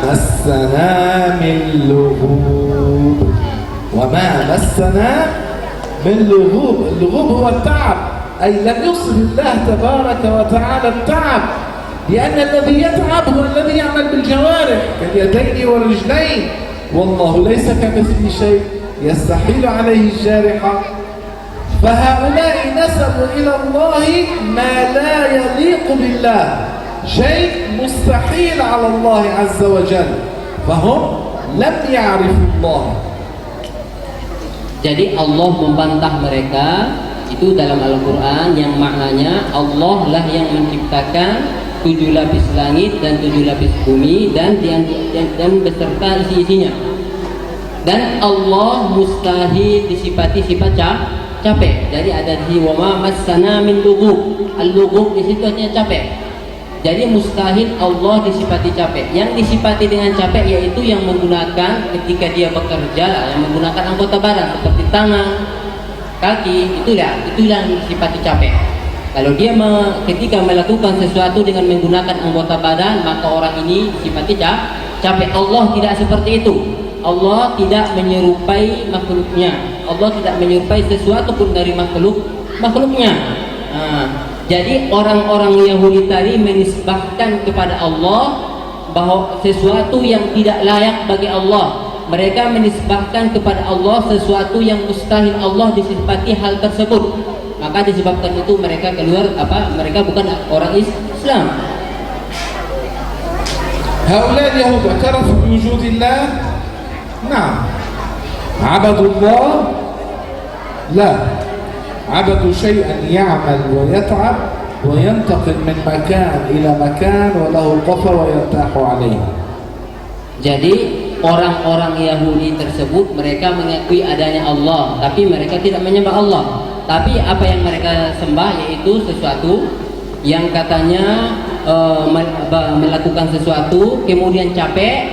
S1: مسنا من لغوب. وما مسنا من لغوب. اللغوب هو التعب، أي لم يصل الله تبارك وتعالى التعب، لأن الذي يتعب هو الذي يعمل بالجوارح كاليدين والرجلين، والله ليس كمثله شيء يستحيل عليه الجارحة. فهؤلاء نسبوا إلى الله ما لا يليق بالله، شيء مستحيل على الله عز وجل، فهم لم يعرفوا الله.
S2: Jadi Allah membantah mereka itu dalam Al-Quran yang maknanya Allah lah yang menciptakan 7 lapis langit dan 7 lapis bumi dan beserta isi-isinya. Dan Allah mustahil disifati sifat capek. Jadi ada di wama massana min lughub. Al-lughub di situ artinya capek. Jadi mustahil Allah disifati capek. Yang disifati dengan capek yaitu yang menggunakan ketika dia bekerja lah, yang menggunakan anggota badan seperti tangan, kaki, itulah yang disifati capek. Kalau dia ketika melakukan sesuatu dengan menggunakan anggota badan, maka orang ini disifati capek. Allah tidak seperti itu. Allah tidak menyerupai makhluknya. Allah tidak menyerupai sesuatu pun dari makhluknya. Jadi orang-orang Yahudi tadi menisbahkan kepada Allah bahwa sesuatu yang tidak layak bagi Allah. Mereka menisbahkan kepada Allah sesuatu yang mustahil Allah disifati hal tersebut. Maka disebabkan itu mereka keluar mereka bukan orang Islam.
S1: هؤلاء اليهود اعترفوا بوجود الله؟ نعم. عبدوا الله؟ لا. عبدوا شيئا يعمل ويتعب وينتقل من مكان إلى مكان وله قفا ويرتاح عليه.
S2: Jadi orang-orang Yahudi tersebut mereka mengakui adanya Allah, tapi mereka tidak menyembah Allah. Tapi apa yang mereka sembah yaitu sesuatu yang katanya melakukan sesuatu, kemudian capek,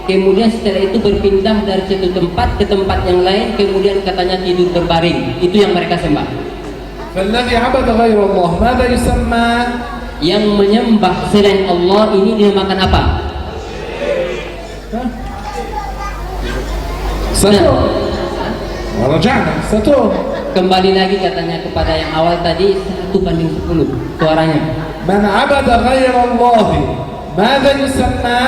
S2: kemudian setelah itu berpindah dari satu tempat ke tempat yang lain, kemudian katanya tidur berbaring. Itu yang mereka sembah.
S1: فالذي عبد غير الله ماذا يسمى؟
S2: Yang menyembah selain Allah ini dinamakan apa?
S1: ستون. ورجعنا ستون.
S2: Kembali lagi katanya kepada yang awal tadi 1:10 suaranya.
S1: من عبد غير الله ماذا يسمى؟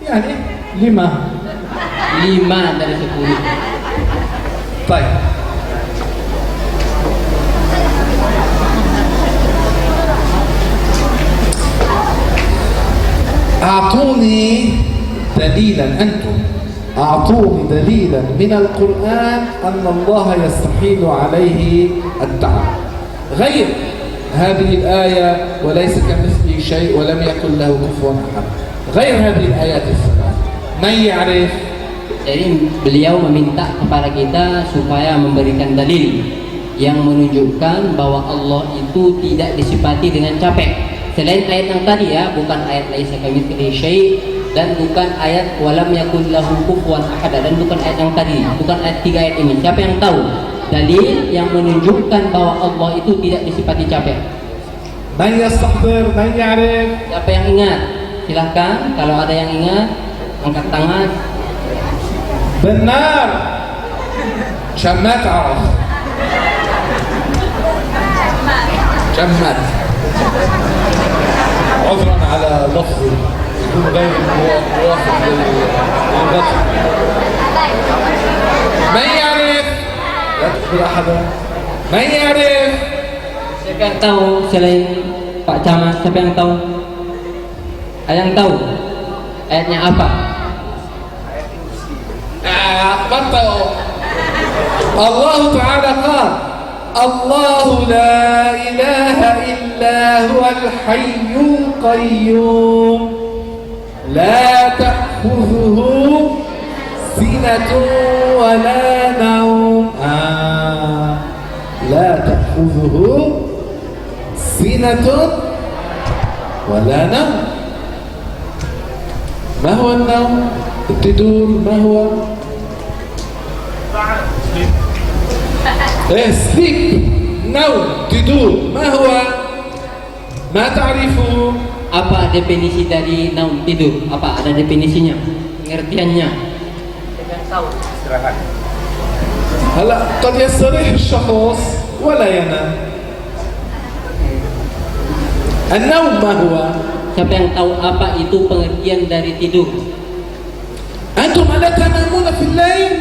S1: يعني
S2: 5 dari 10.
S1: طيب أعطوني دليلا أنتم أعطوني دليلا من القرآن أن الله يستحيل عليه التعب غير هذه الآية وليس كمثله شيء ولم يكن له كفوا أحد غير هذه الآيات الثلاث من يعرف؟
S2: Jadi beliau meminta kepada kita supaya memberikan dalil yang menunjukkan bahwa Allah itu tidak disifati dengan capek. Selain ayat yang tadi ya, bukan ayat laisa kamitslihi syai' dan bukan ayat walam yakul lahu kufuwan ahad dan bukan ayat yang tadi, bukan ayat 3 ayat ini. Siapa yang tahu dalil yang menunjukkan bahwa Allah itu tidak disifati capek?
S1: من يستحضر؟ من يعرف؟
S2: Siapa yang ingat? Silahkan, kalau ada yang ingat angkat tangan.
S1: بالنار شمات عرف شمات عذرا على لفظ يكون غير موافق للغة من يعرف؟ لا تقبل أحدا من يعرف؟
S2: Siapa yang tahu selain Pak Camat? Siapa yang tahu? Ada yang tahu? Ayatnya apa?
S1: الله تعالى قال الله لا إله إلا هو الحي القيوم لا تأخذه سنة ولا نوم لا تأخذه سنة ولا نوم. ما هو النوم؟ التدور ما هو؟ sleep نوم تدور ما هو؟ ما تعرفه؟
S2: Apa definisi dari naum tidur? Apa ada definisinya? Pengertiannya?
S3: istirahat.
S1: هلا قد يستريح الشخص ولا ينام. النوم ما هو؟
S2: Siapa yang tahu apa itu pengertian dari tidur?
S1: أنتم ألا تنامون في الليل؟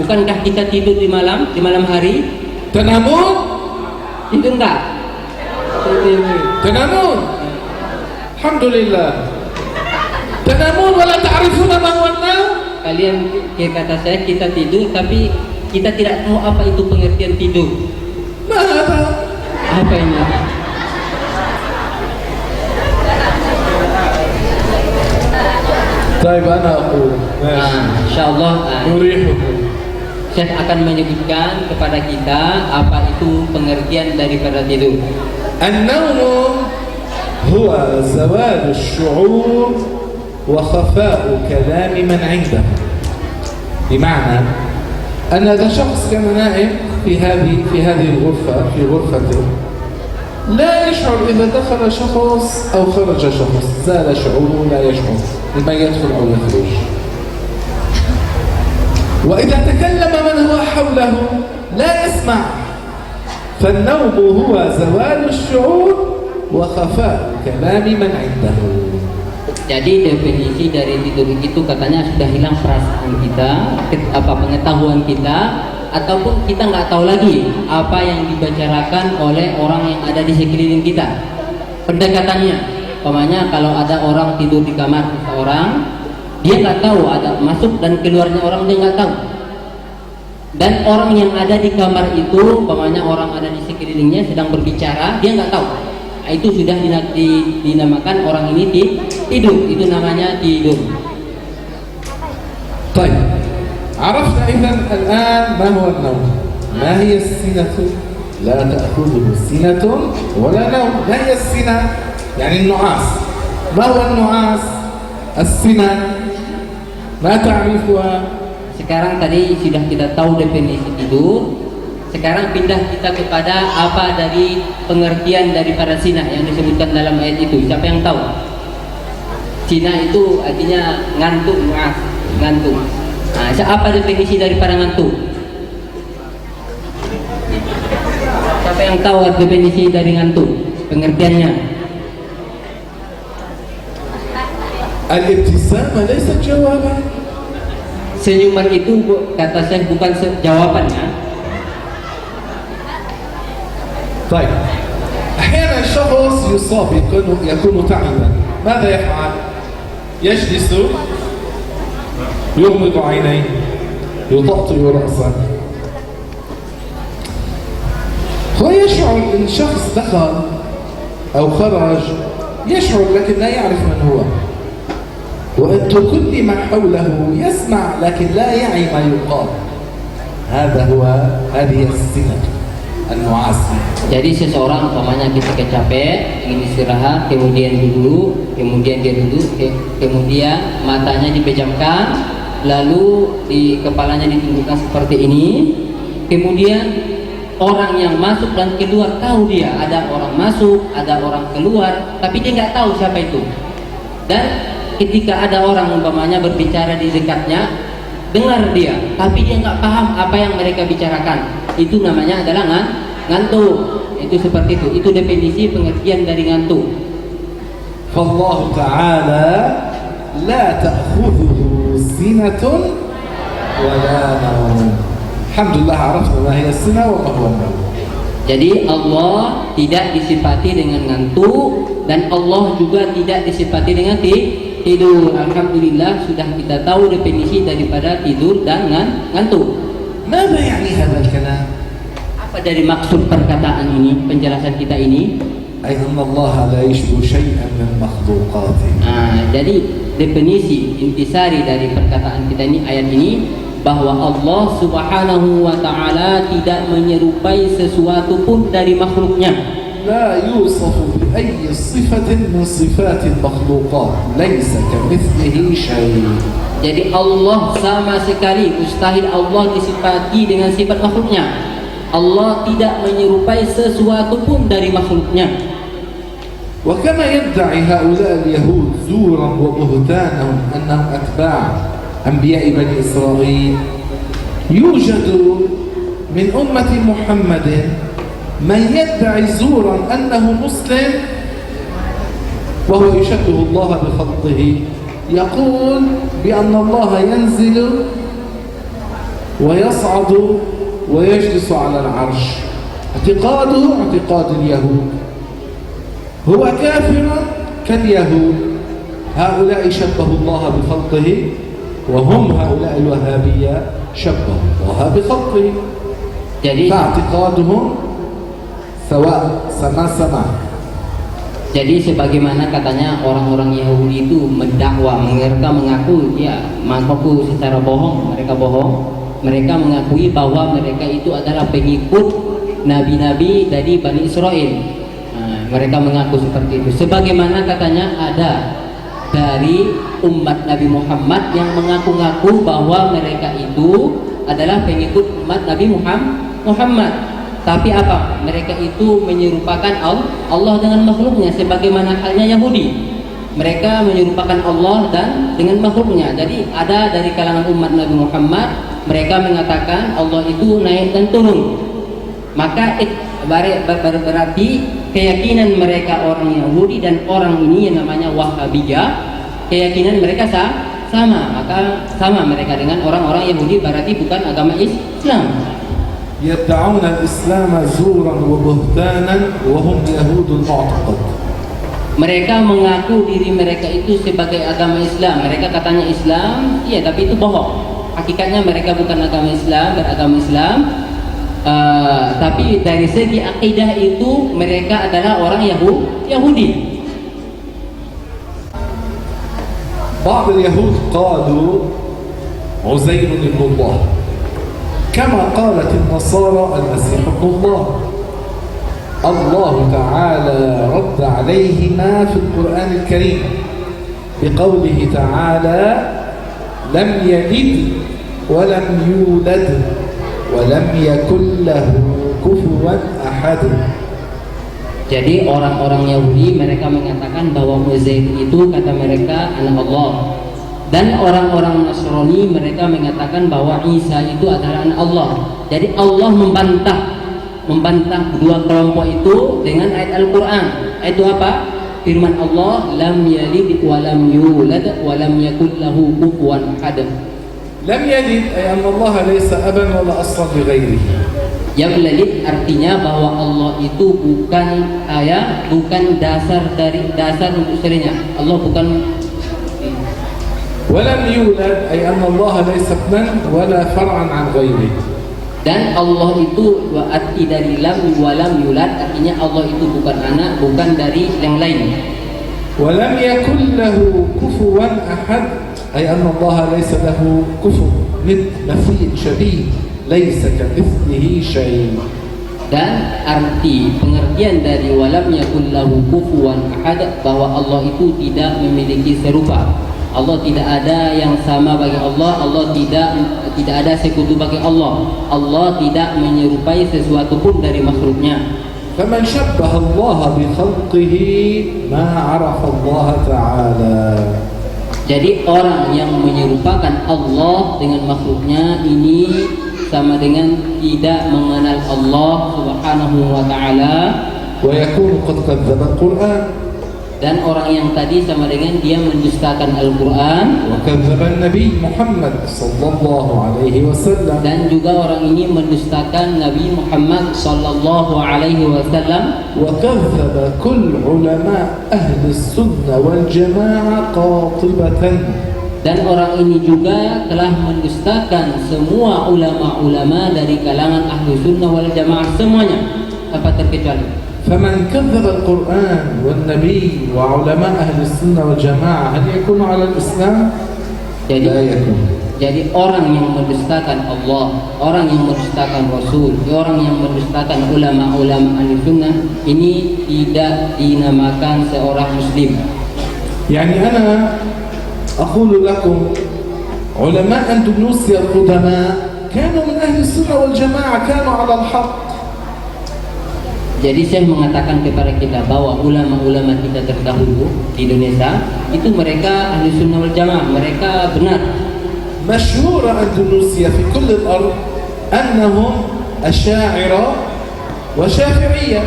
S2: Bukankah kita tidur di malam hari?
S1: تنامون؟
S2: Tidur enggak?
S1: تنامون؟ الحمد لله. تنامون ولا تعرفون ما هو النوم؟
S2: Kalian kata saya kita tidur tapi kita tidak tahu apa itu pengertian tidur.
S1: ما هذا؟
S2: Apa ini?
S1: طيب أنا أقول
S2: Insyaallah
S1: نريحكم.
S2: Syekh akan menyebutkan kepada kita apa itu pengertian daripada tidur.
S1: النوم هو زوال الشعور وخفاء كلام من عنده. بمعنى أن هذا شخص كان نائم في هذه الغرفة، في غرفته، لا يشعر إذا دخل شخص أو خرج شخص، زال شعوره، لا يشعر لما يدخل أو يخرج. وإذا تكلم من هو حوله لا يسمع. فالنوم هو زوال الشعور وخفاء كلام من عنده.
S2: Jadi definisi dari tidur itu katanya sudah hilang perasaan kita, pengetahuan kita, ataupun kita nggak tahu lagi apa yang dibicarakan oleh orang yang ada di sekeliling kita. Pendekatannya, umpamanya kalau ada orang tidur di kamar seseorang, dia nggak tahu ada masuk dan keluarnya orang, dia nggak tahu. Dan orang yang ada di kamar itu, umpamanya orang ada di sekelilingnya sedang berbicara, dia nggak tahu. Itu sudah dinamakan orang ini tidur. Itu namanya tidur.
S1: طيب عرفنا إذن الآن ما هو النوم. ما هي السنة؟ لا تأخذه سنة ولا نوم. ما هي السنة؟ يعني النعاس. ما هو النعاس؟ السنة ما تعرفها؟
S2: Sekarang tadi sudah kita tahu definisi tidur. Sekarang pindah kita kepada apa dari pengertian daripada sina yang disebutkan dalam ayat itu. Siapa yang tahu? Sina itu artinya ngantuk, ngantuk. Nah, apa definisi daripada ngantuk? Siapa yang tahu definisi dari ngantuk? Pengertiannya?
S1: Al-ibtisama laysat jawaban.
S2: Senyuman itu kata saya bukan jawabannya.
S1: طيب أحيانا الشخص يصاب يكون تعبا، ماذا يفعل؟ يجلس يغمض عينيه يطأطئ رأسه. هو يشعر إن شخص دخل أو خرج، يشعر لكن لا يعرف من هو، وأن كل من حوله يسمع لكن لا يعي ما يقال. هذه السنة النعاس.
S2: Jadi seseorang umpamanya ketika capek, ingin istirahat, kemudian duduk, kemudian dia duduk, kemudian matanya dipejamkan, lalu di kepalanya ditundukkan seperti ini, kemudian orang yang masuk dan keluar tahu dia ada orang masuk, ada orang keluar, tapi dia nggak tahu siapa itu. Dan ketika ada orang umpamanya berbicara di dekatnya, dengar dia, tapi dia nggak paham apa yang mereka bicarakan. Itu namanya adalah ngantuk. Itu seperti itu. Itu definisi pengertian dari ngantuk.
S1: فالله تعالى لا تأخذه سنة ولا نوم. الحمد لله عرفنا ما هي السنة وما هو النوم.
S2: Jadi Allah tidak disifati dengan ngantuk dan Allah juga tidak disifati dengan tidur. Alhamdulillah sudah kita tahu definisi daripada tidur dan ngantuk.
S1: ماذا يعني هذا الكلام؟
S2: Apa dari maksud perkataan ini, penjelasan kita ini?
S1: أي أن الله لا يشبه شيئا من مخلوقاته.
S2: Jadi definisi intisari dari perkataan kita ini, ayat ini, bahwa Allah Subhanahu wa taala tidak menyerupai sesuatu pun dari makhluknya.
S1: لا يوصف بأي صفة من صفات المخلوقات، ليس كمثله شيء.
S2: Jadi Allah sama sekali mustahil Allah disifati dengan sifat makhluknya. Allah tidak menyerupai sesuatu pun dari makhluknya.
S1: وكما يدعي هؤلاء اليهود زورا وبهتانهم أنهم أتباع أنبياء بني إسرائيل، يوجد من أمة محمد من يدعي زورا أنه مسلم وهو يشبه الله بخلقه، يقول بأن الله ينزل ويصعد ويجلس على العرش. اعتقاده اعتقاد اليهود، هو كافر كاليهود. هؤلاء شبهوا الله بخلقه، وهم هؤلاء الوهابية شبهوا الله بخلقه. فاعتقادهم سواء sama-sama.
S2: Jadi sebagaimana katanya orang-orang Yahudi itu mendakwa, mereka mengaku mengaku secara bohong, mereka bohong. Mereka mengakui bahwa mereka itu adalah pengikut nabi-nabi dari Bani Israel. mereka mengaku seperti itu. Sebagaimana katanya ada dari umat Nabi Muhammad yang mengaku-ngaku bahwa mereka itu adalah pengikut umat Nabi Muhammad. Tapi apa? Mereka itu menyerupakan Allah dengan makhluknya, sebagaimana halnya Yahudi. Mereka menyerupakan Allah dan dengan makhluknya. Jadi ada dari kalangan umat Nabi Muhammad, mereka mengatakan Allah itu naik dan turun. Maka berarti keyakinan mereka orang Yahudi dan orang ini yang namanya Wahhabiyah, keyakinan mereka sama. Maka sama mereka dengan orang-orang Yahudi, berarti bukan agama Islam.
S1: يدعون الإسلام زورا وبهتانا وهم يهود المعتقد.
S2: Mereka mengaku diri mereka itu sebagai agama Islam. Mereka katanya Islam, iya, tapi itu bohong. Hakikatnya mereka bukan agama Islam, beragama Islam. Tapi dari segi akidah itu mereka adalah orang Yahudi.
S1: بعض اليهود قالوا عزير ابن الله كما قالت النصارى المسيح ابن الله. الله تعالى رد عليهما في القرآن الكريم بقوله تعالى لم يلد ولم يولد ولم يكن له كفوا أحد.
S2: Jadi orang-orang Yahudi mereka mengatakan bahwa Uzair itu kata mereka anak Allah. Dan orang-orang Nasrani mereka mengatakan bahwa Isa itu adalah anak Allah. Jadi Allah membantah dua kelompok itu dengan ayat Al-Quran. Ayat itu apa? Firman Allah, lam yalid wa lam yulad wa lam yakul lahu kufuwan ahad.
S1: Lam yalid ay anna Allah laysa aban wala aslan li ghairihi.
S2: Yang yalid artinya bahwa Allah itu bukan ayah, bukan dasar untuk selainnya. Allah bukan.
S1: Walam yulad ay anna Allah laysa ibnan wala far'an an ghairihi.
S2: Dan Allah itu arti dari lam walam yulad artinya Allah itu bukan anak, bukan dari yang lain.
S1: Walam yakul lahu kufuwan ahad ay anna Allah laysa lahu kufu mithl shabih laysa kamithlihi syai'.
S2: Dan arti pengertian dari walam yakul lahu kufuwan ahad bahwa Allah itu tidak memiliki serupa. Allah tidak ada yang sama bagi Allah. Allah tidak ada sekutu bagi Allah. Allah tidak menyerupai sesuatu pun dari makhluknya.
S1: فمن شبه الله بخلقه ما عرف الله تعالى.
S2: Jadi orang yang menyerupakan Allah dengan makhluknya ini sama dengan tidak mengenal Allah Subhanahu wa taala.
S1: ويكون قد كذب القرآن.
S2: Dan orang yang tadi sama dengan dia mendustakan Al-Quran.
S1: وكذب النبي محمد صلى الله عليه وسلم.
S2: Dan juga orang ini mendustakan Nabi Muhammad sallallahu alaihi wasallam.
S1: وكذب كل علماء أهل السنة والجماعة قاطبة.
S2: Dan orang ini juga telah mendustakan semua ulama-ulama dari kalangan ahli sunnah wal jamaah semuanya tanpa terkecuali.
S1: فمن كذب القرآن والنبي وعلماء أهل السنة والجماعة هل يكون على الإسلام؟ لا يكون.
S2: Jadi orang yang mendustakan Allah, orang yang mendustakan Rasul, orang yang mendustakan ulama-ulama ahli sunnah ini tidak dinamakan seorang Muslim.
S1: يعني أنا أقول لكم علماء أندونيسيا القدماء كانوا من أهل السنة والجماعة كانوا على الحق.
S2: Jadi saya mengatakan kepada kita bahwa ulama-ulama kita terdahulu di Indonesia itu mereka ahli sunnah wal jamaah, mereka benar.
S1: مشهورة أندونيسيا في كل الأرض أنهم أشاعرة وشافعية.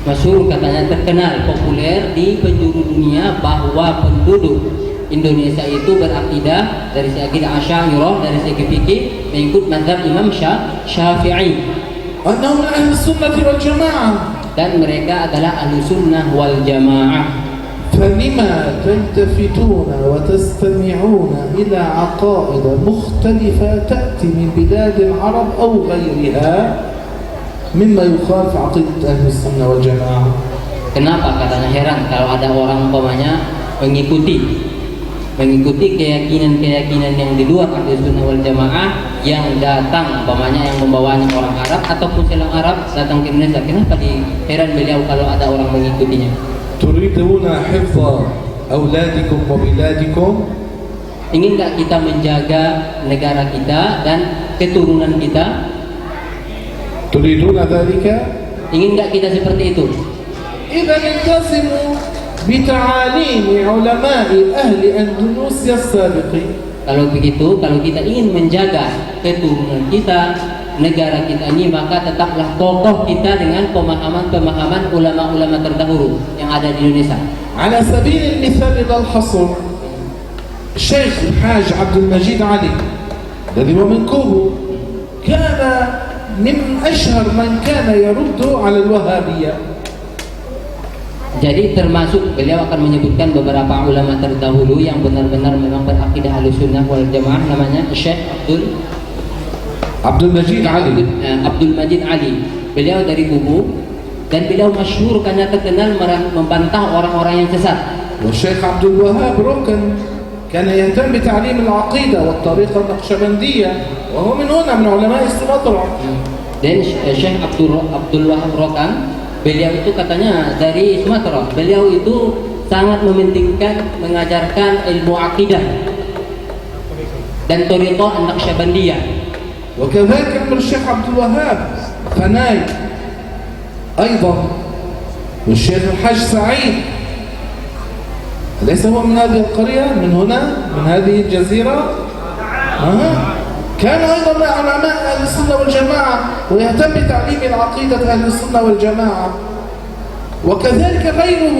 S2: Masyhur katanya terkenal populer di penjuru dunia bahwa penduduk Indonesia itu berakidah dari segi akidah Asy'ariyah, dari segi fikih mengikut mazhab Imam Syafi'i.
S1: أنهم من أهل السنة والجماعة.
S2: Dan mereka adalah ahli sunnah wal jamaah.
S1: فلما تلتفتون وتستمعون إلى عقائد مختلفة تأتي من بلاد العرب أو غيرها مما يخالف عقيدة أهل السنة والجماعة.
S2: Kenapa katanya heran kalau ada orang umpamanya mengikuti mengikuti keyakinan-keyakinan yang di luar ahli sunnah wal jamaah yang datang, umpamanya yang membawanya orang Arab ataupun selang Arab datang ke Indonesia. Kenapa heran beliau kalau ada orang mengikutinya?
S1: Turiduna hifdha auladikum wa biladikum?
S2: Ingin nggak kita menjaga negara kita dan keturunan kita?
S1: Turiduna dhalika?
S2: Ingin nggak kita seperti itu?
S1: Idza intasimu bita'alimi ulama'i ahli Indonesia as-sabiqin.
S2: Kalau begitu, kalau kita ingin menjaga keturunan kita, negara kita ini, maka tetaplah kokoh kita dengan pemahaman-pemahaman ulama-ulama terdahulu yang ada di Indonesia.
S1: Ala sabil al-mithal dal hasr, Syekh Al-Haj Abdul Majid Ali, الذي هو من كوبو، كان من أشهر من كان يرد على الوهابية.
S2: Jadi termasuk beliau akan menyebutkan beberapa ulama terdahulu yang benar-benar memang berakidah Ahlussunnah wal Jamaah, namanya Syekh
S1: Abdul Majid Ali.
S2: Abdul Majid Ali. Beliau dari Kubu dan beliau masyhur karena terkenal membantah orang-orang yang sesat.
S1: والشيخ عبد الوهاب ركن كان يهتم بتعليم العقيدة والطريقة النقشبندية وهو من هنا من علماء السمطرة.
S2: Dan Syekh Abdul Wahab Rokan, beliau itu katanya dari Sumatera. Beliau itu sangat mementingkan mengajarkan ilmu akidah dan thariqah an-Naqsyabandiyah.
S1: وكذلك عمر الشيخ عبد الوهاب فناي أيضا، والشيخ الحاج سعيد ليس هو من هذه القرية، من هنا من هذه الجزيرة. كان أيضا من علماء أهل السنة والجماعة ويهتم بتعليم العقيدة أهل السنة والجماعة، وكذلك غيره.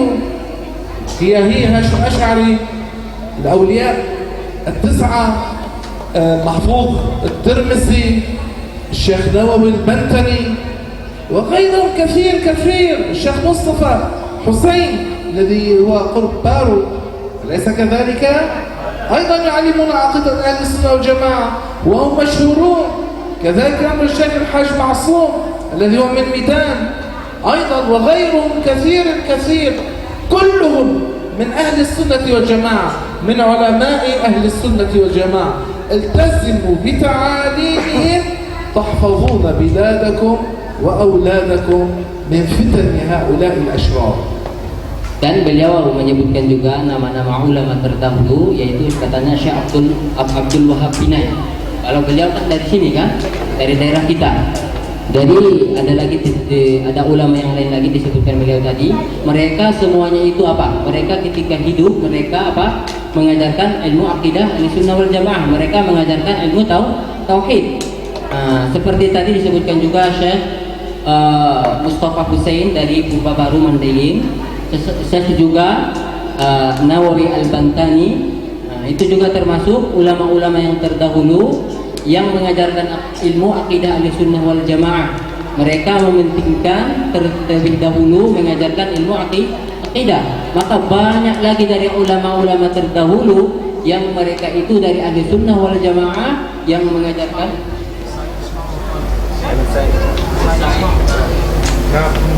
S1: هي هاشم أشعري، الأولياء التسعة، محفوظ الترمذي، الشيخ نووي البنتني، وغيرهم كثير كثير، الشيخ مصطفى حسين الذي هو قرب بارو، أليس كذلك؟ أيضا يعلمون عقيدة أهل السنة والجماعة وهم مشهورون. كذلك أمر الشيخ الحاج معصوم الذي هو من ميدان أيضا، وغيرهم كثير كثير، كلهم من أهل السنة والجماعة، من علماء أهل السنة والجماعة. التزموا بتعاليمهم تحفظون بلادكم وأولادكم من فتن هؤلاء الأشرار.
S2: Dan beliau menyebutkan juga nama-nama ulama terdahulu, yaitu katanya Syekh Abdul Wahab Pinay. Kalau beliau kan dari sini kan, dari daerah kita. Jadi ada lagi ada ulama yang lain lagi disebutkan beliau tadi. Mereka semuanya itu apa? Mereka ketika hidup mereka apa? Mengajarkan ilmu akidah Ahlussunnah wal Jamaah. Mereka mengajarkan ilmu tauhid. Seperti tadi disebutkan juga Syekh Mustafa Husain dari Purba Baru Mandailing. Syekh juga Nawawi Al-Bantani, itu juga termasuk ulama-ulama yang terdahulu yang mengajarkan ilmu akidah Ahlussunnah wal Jamaah. Mereka mementingkan terlebih dahulu mengajarkan ilmu akidah. Maka banyak lagi dari ulama-ulama terdahulu yang mereka itu dari Ahlussunnah wal Jamaah yang mengajarkan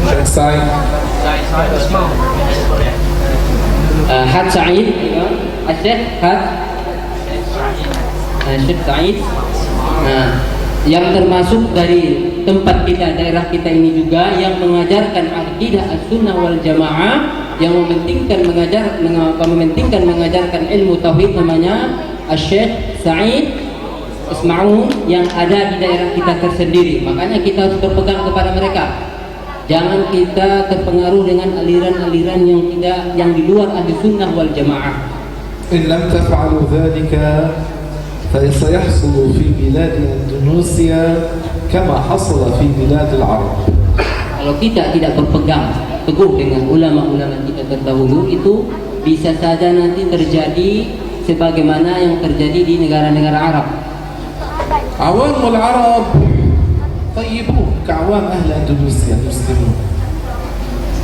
S2: Had Said, Syekh Said, yang termasuk dari tempat kita, daerah kita ini juga yang mengajarkan akidah as-sunnah wal jamaah, yang mementingkan mengajarkan ilmu tauhid, namanya Syekh Said Ismaun, yang ada di daerah kita tersendiri. Makanya kita harus berpegang kepada mereka. Jangan kita terpengaruh dengan aliran-aliran yang di luar Ahlussunnah wal Jamaah.
S1: In lam taf'alu dhalika فسيحصل في بلاد إندونيسيا كما حصل في بلاد العرب.
S2: Kalau kita tidak berpegang teguh dengan ulama-ulama kita terdahulu, itu bisa saja nanti terjadi sebagaimana yang terjadi di negara-negara Arab.
S1: Awamul Arab tayyibun ka'awam ahli Indonesia muslimun.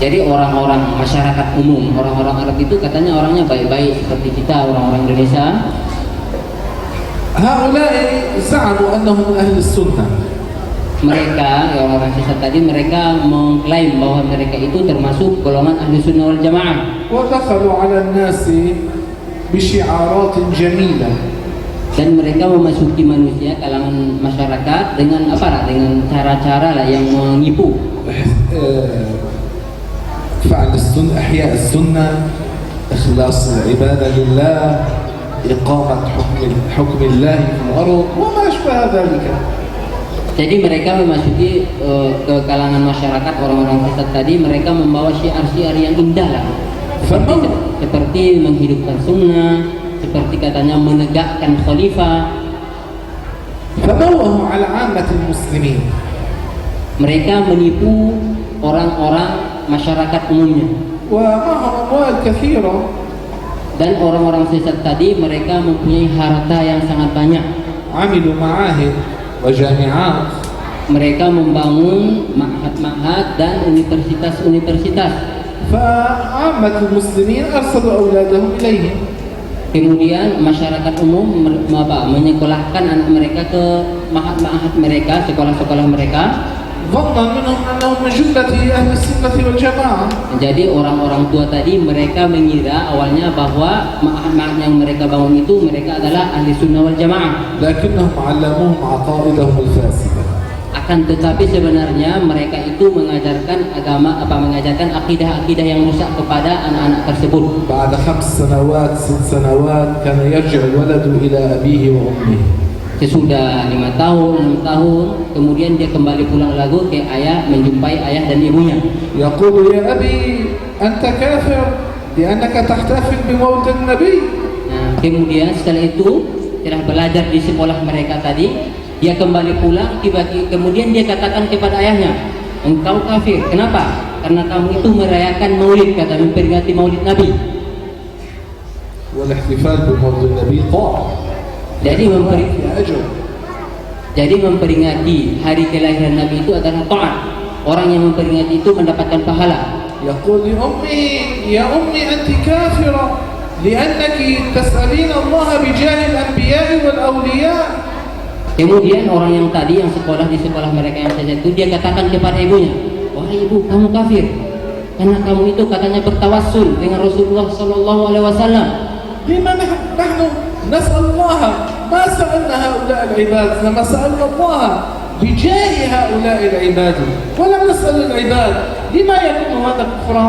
S2: Jadi orang-orang masyarakat umum, orang-orang Arab itu katanya orangnya baik-baik seperti kita orang-orang Indonesia.
S1: Haulai za'amu annahum ahli sunnah.
S2: Mereka, orang-orang sesat tadi, mereka mengklaim bahwa mereka itu termasuk golongan ahli sunnah wal jamaah.
S1: Wa dakhalu 'ala an-nasi بشعارات جميلة.
S2: Dan mereka memasuki manusia, kalangan masyarakat dengan apa? Dengan cara-cara lah yang menipu.
S1: فعل السنة، إحياء السنة، إخلاص العبادة لله، إقامة حكم الله في الأرض وما أشبه ذلك.
S2: Jadi mereka memasuki ke kalangan masyarakat, orang-orang sesat tadi, mereka membawa syiar-syiar yang indah lah. Seperti menghidupkan sunnah, seperti katanya menegakkan khalifah.
S1: فبوأوا على عامة المسلمين.
S2: Mereka menipu orang-orang masyarakat umumnya.
S1: ومعهم أموال كثيرة.
S2: Dan orang-orang sesat tadi mereka mempunyai harta yang sangat banyak.
S1: عملوا معاهد وجامعات.
S2: Mereka membangun ma'had-ma'had dan universitas-universitas.
S1: فعامة المسلمين أرسلوا أولادهم إليهم.
S2: Kemudian masyarakat umum menyekolahkan anak mereka ke ma'had-ma'had mereka, sekolah-sekolah mereka.
S1: ظنا منهم أنهم من جملة أهل السنة والجماعة.
S2: Jadi orang-orang tua tadi mereka mengira awalnya bahwa ma'had yang mereka bangun itu mereka adalah ahli sunnah wal jamaah.
S1: لكنهم علموهم عقائدهم الفاسدة.
S2: Akan tetapi sebenarnya mereka itu mengajarkan mengajarkan akidah-akidah yang rusak kepada anak-anak tersebut.
S1: بعد 5 سنوات 6 سنوات كان يرجع الولد إلى أبيه وأمه.
S2: Sesudah 5 tahun, 6 tahun, kemudian dia kembali pulang lagi ke ayah, menjumpai ayah dan ibunya.
S1: يقول يا أبي أنت كافر لأنك تحتفل بموت النبي.
S2: Nah, kemudian setelah itu, setelah belajar di sekolah mereka tadi, dia kembali pulang, kemudian dia katakan kepada ayahnya, engkau kafir. Kenapa? Karena kamu itu merayakan maulid, kata memperingati maulid Nabi.
S1: والاحتفال بموت النبي طاعة.
S2: Jadi memperingati hari kelahiran Nabi itu adalah taat. Orang yang memperingati itu mendapatkan pahala.
S1: يقول لأمي يا أمي أنت كافرة لأنك تسألين الله بجاه الأنبياء والأولياء.
S2: Kemudian orang yang tadi yang sekolah di sekolah mereka yang saja itu dia katakan kepada ibunya, wahai ibu, kamu kafir karena kamu itu katanya bertawassul dengan Rasulullah Sallallahu Alaihi Wasallam.
S1: لما نحن نسأل الله ما سألنا هؤلاء العباد، لما سألنا الله بجاه هؤلاء العباد ولم نسأل العباد لما يكون هذا كفرا.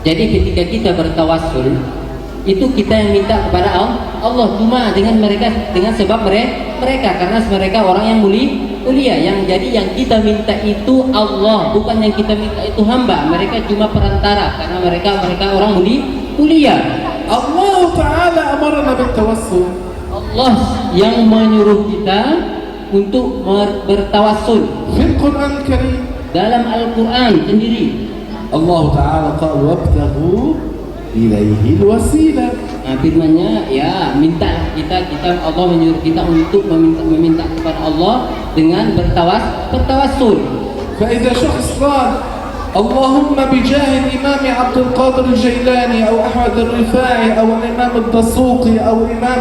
S2: Jadi ketika kita bertawassul itu kita yang minta kepada Allah cuma dengan mereka, dengan sebab mereka karena mereka orang yang mulia, yang jadi yang kita minta itu Allah, bukan yang kita minta itu hamba. Mereka cuma perantara karena mereka orang mulia.
S1: Allah Ta'ala amarna بالتوسل.
S2: Allah yang menyuruh kita untuk bertawassul
S1: في القرآن الكريم
S2: dalam Al-Quran sendiri.
S1: Allah Ta'ala قال وابتغوا إليه الوسيلة.
S2: Nah, firman-Nya ya minta kita Allah menyuruh kita untuk meminta kepada Allah dengan bertawassul.
S1: فإذا شخص قال اللهم بجاه الإمام عبد القادر الجيلاني أو أحمد الرفاعي أو الإمام الدسوقي أو الإمام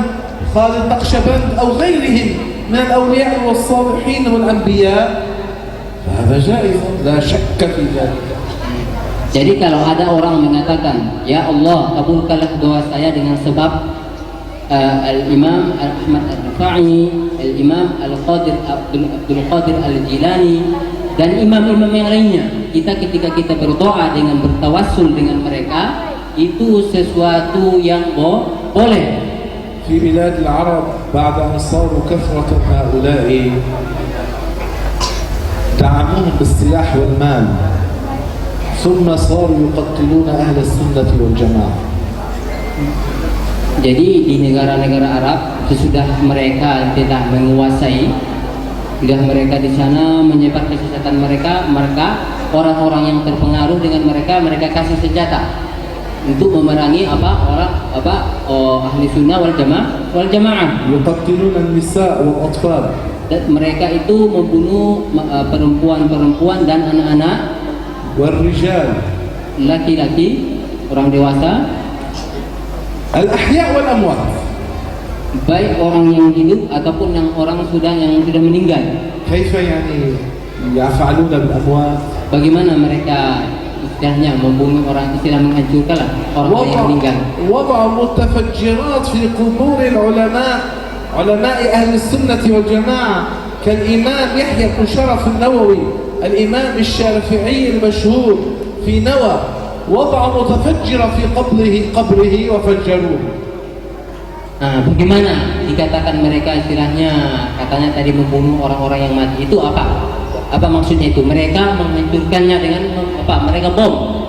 S1: خالد نقشبند أو غيرهم من الأولياء والصالحين والأنبياء فهذا جائز لا شك في ذلك.
S2: Jadi kalau ada orang mengatakan, ya Allah kabulkanlah doa saya dengan sebab Al-Imam Ahmad Al-Rifai, Al-Imam Al-Qadir Abdul Qadir Al-Jilani dan imam-imam yang lainnya, ketika kita berdoa dengan bertawassul dengan mereka itu sesuatu yang boleh.
S1: في بلاد العرب بعد أن صاروا كثرة هؤلاء دعموهم بالسلاح والمال ثم صاروا يقتلون أهل السنة والجماعة.
S2: Jadi di negara-negara Arab sesudah mereka telah menguasai, sudah mereka di sana menyebar kesesatan mereka orang-orang yang terpengaruh dengan mereka kasih senjata untuk memerangi ahli sunnah wal jamaah.
S1: يقتلون النساء والأطفال.
S2: Dan mereka itu membunuh perempuan-perempuan dan anak-anak.
S1: والرجال.
S2: Laki-laki, orang dewasa.
S1: الأحياء والأموات.
S2: Baik orang yang hidup ataupun yang sudah meninggal.
S1: كيف يعني يفعلون بالأموات؟
S2: Bagaimana mereka istilahnya membunuh orang, istilah menghancurkan lah orang yang meninggal.
S1: وضع متفجرات في قبور العلماء علماء أهل السنة والجماعة كالإمام يحيى بن شرف النووي الإمام الشافعي المشهور في نوى وضع متفجرة في قبره وفجروه.
S2: Bagaimana dikatakan mereka istilahnya katanya tadi membunuh orang-orang yang mati itu apa? Apa maksudnya itu? Mereka menghancurkannya dengan apa? Mereka bom.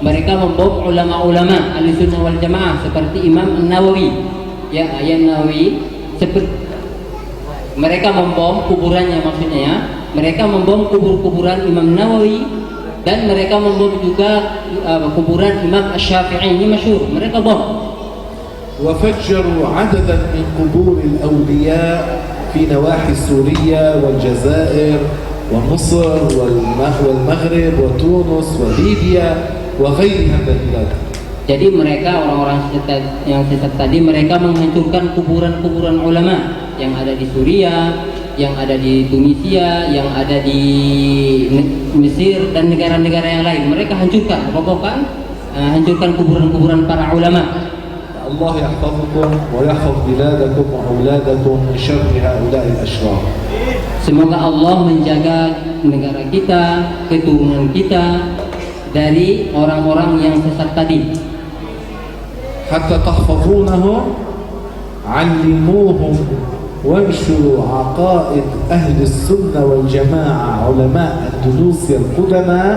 S2: Mereka membom ulama-ulama Ahlussunnah wal Jamaah seperti Imam An-Nawawi. Ya, An-Nawawi seperti mereka membom kuburannya maksudnya ya. Mereka membom kuburan Imam Nawawi dan mereka membom juga kuburan Imam Asy-Syafi'i, ini masyhur. Mereka bom.
S1: وفجروا عددا من قبور الأولياء في نواحي سوريا والجزائر ومصر والمغرب وتونس وليبيا وغيرها من البلاد.
S2: Jadi mereka orang-orang yang sesat tadi mereka menghancurkan kuburan-kuburan ulama yang ada di Suriah, yang ada di Tunisia, yang ada di Mesir dan negara-negara yang lain. Mereka hancurkan, robohkan, hancurkan kuburan-kuburan para ulama.
S1: Allah yahfazukum wa yahfaz biladakum wa auladakum min syarri haula'i al-ashrar.
S2: Semoga Allah menjaga negara kita, keturunan kita dari orang-orang yang sesat tadi.
S1: Hatta tahfazunahum 'allimuhum وانشروا عقائد أهل السنة والجماعة علماء الأندلس القدماء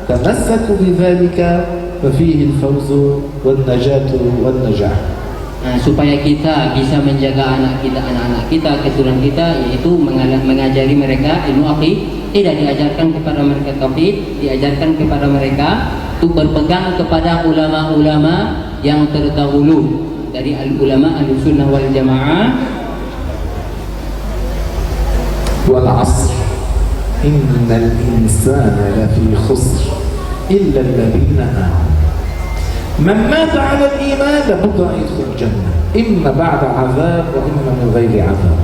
S1: تمسكوا بذلك ففيه الفوز والنجاة والنجاح.
S2: Supaya kita bisa menjaga anak-anak kita, keturunan kita, yaitu mengajari mereka ilmu aqidah, diajarkan kepada mereka tauhid, diajarkan kepada mereka untuk berpegang kepada ulama-ulama yang terdahulu dari ulama Ahlussunnah wal Jamaah.
S1: Wal 'asr innal insana lafi khusr illa alladhina amanu. Man mata 'ala al-iman labudda an yadkhul al-jannah imma ba'da 'adzab wa imma min ghairi 'adzab.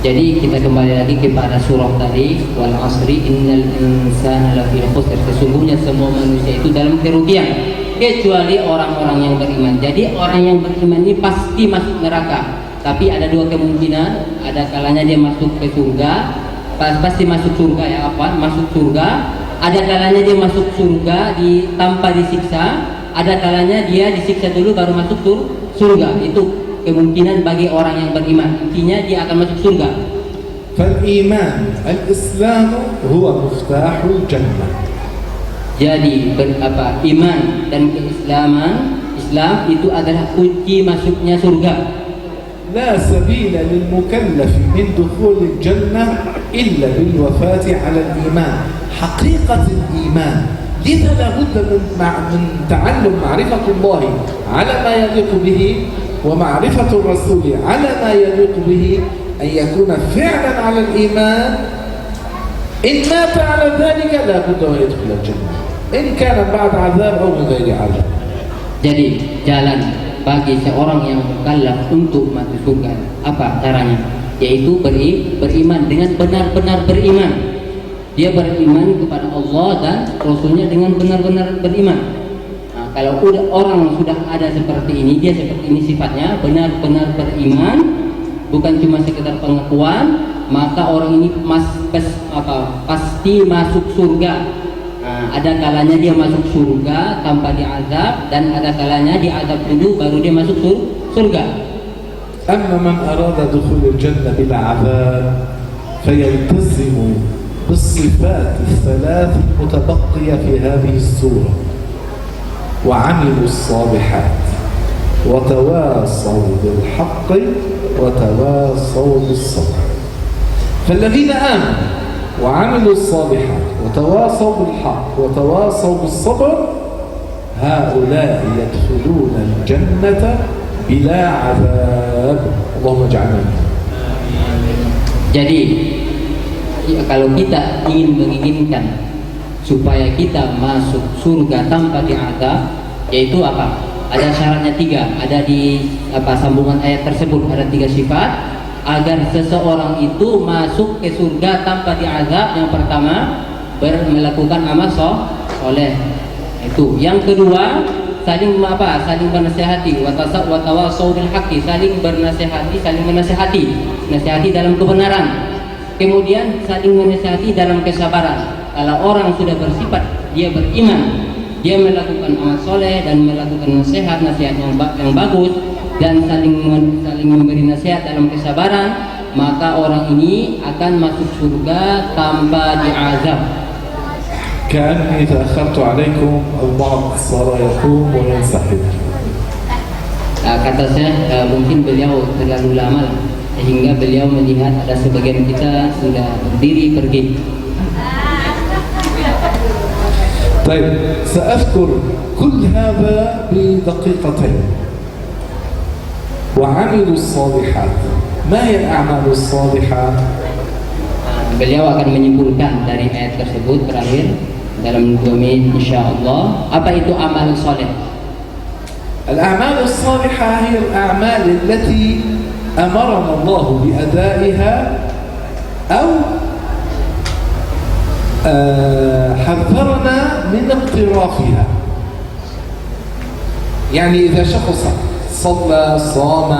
S2: Jadi kita kembali lagi kepada surah tadi, wal 'asri innal insana lafi khusr. Sesungguhnya semua manusia itu dalam kerugian kecuali orang-orang yang beriman. Jadi orang yang beriman ini pasti masuk neraka. Tapi ada dua kemungkinan, ada kalanya dia masuk ke surga, pasti masuk surga ya apa? Masuk surga. Ada kalanya dia masuk surga tanpa disiksa, ada kalanya dia disiksa dulu baru masuk surga. Itu kemungkinan bagi orang yang beriman. Intinya dia akan masuk surga.
S1: Fal-iman al-Islam huwa miftahul jannah.
S2: Jadi iman dan keislaman, Islam itu adalah kunci masuknya surga.
S1: لا سبيل للمكلف من دخول الجنة إلا بالوفاة على الإيمان حقيقة الإيمان. لذا لابد من تعلم معرفة الله على ما يليق به ومعرفة الرسول على ما يليق به أن يكون فعلا على الإيمان. إن مات على ذلك لابد أن يدخل الجنة إن كان بعد عذاب أو من غير عذاب.
S2: Jadi jalan bagi seorang yang mukallaf untuk masuk surga apa caranya? Yaitu beriman dengan benar-benar beriman. Dia beriman kepada Allah dan Rasulnya dengan benar-benar beriman. Nah, kalau orang sudah ada seperti ini, dia seperti ini sifatnya, benar-benar beriman, bukan cuma sekedar pengakuan, maka orang ini pasti masuk surga. Nah, ada kalanya dia masuk surga tanpa diazab dan ada kalanya diazab dulu baru dia masuk surga.
S1: أما من أراد دخول الجنة بلا عذاب فيلتزم بالصفات الثلاث المتبقية في هذه السورة وعملوا الصالحات وتواصوا بالحق وتواصوا بالصبر. فالذين آمنوا وعملوا الصالحات وتواصوا بالحق وتواصوا بالصبر هؤلاء يدخلون الجنة بلا عذاب. اللهم اجعلنا منهم.
S2: Jadi kalau kita menginginkan supaya kita masuk surga tanpa diazab, yaitu apa? Ada syaratnya 3. Ada di sambungan ayat tersebut ada 3 sifat agar seseorang itu masuk ke surga tanpa diazab. Yang pertama, melakukan amal soleh. Itu. Yang kedua, saling bernasihati, watawasau bil haqqi, saling bernasihati, saling menasihati, nasihati dalam kebenaran. Kemudian saling menasihati dalam kesabaran. Kalau orang sudah bersifat dia beriman, dia melakukan amal soleh dan melakukan nasihat yang bagus dan saling memberi nasihat dalam kesabaran, maka orang ini akan masuk surga tanpa diazab.
S1: كأني تأخرت عليكم البعض صار يقوم وينسحب.
S2: Kata saya mungkin beliau terlalu lama sehingga beliau melihat ada sebagian kita sudah berdiri pergi.
S1: طيب سأذكر كل هذا بدقيقتين. وعملوا الصالحات. ما هي الأعمال الصالحة؟
S2: Beliau akan menyimpulkan dari ayat tersebut terakhir dalam 2 menit insyaallah. Apa itu amal soleh?
S1: الأعمال الصالحة هي الأعمال التي أمرنا الله بأدائها أو حذرنا من اقترافها. يعني إذا شخص صلى صام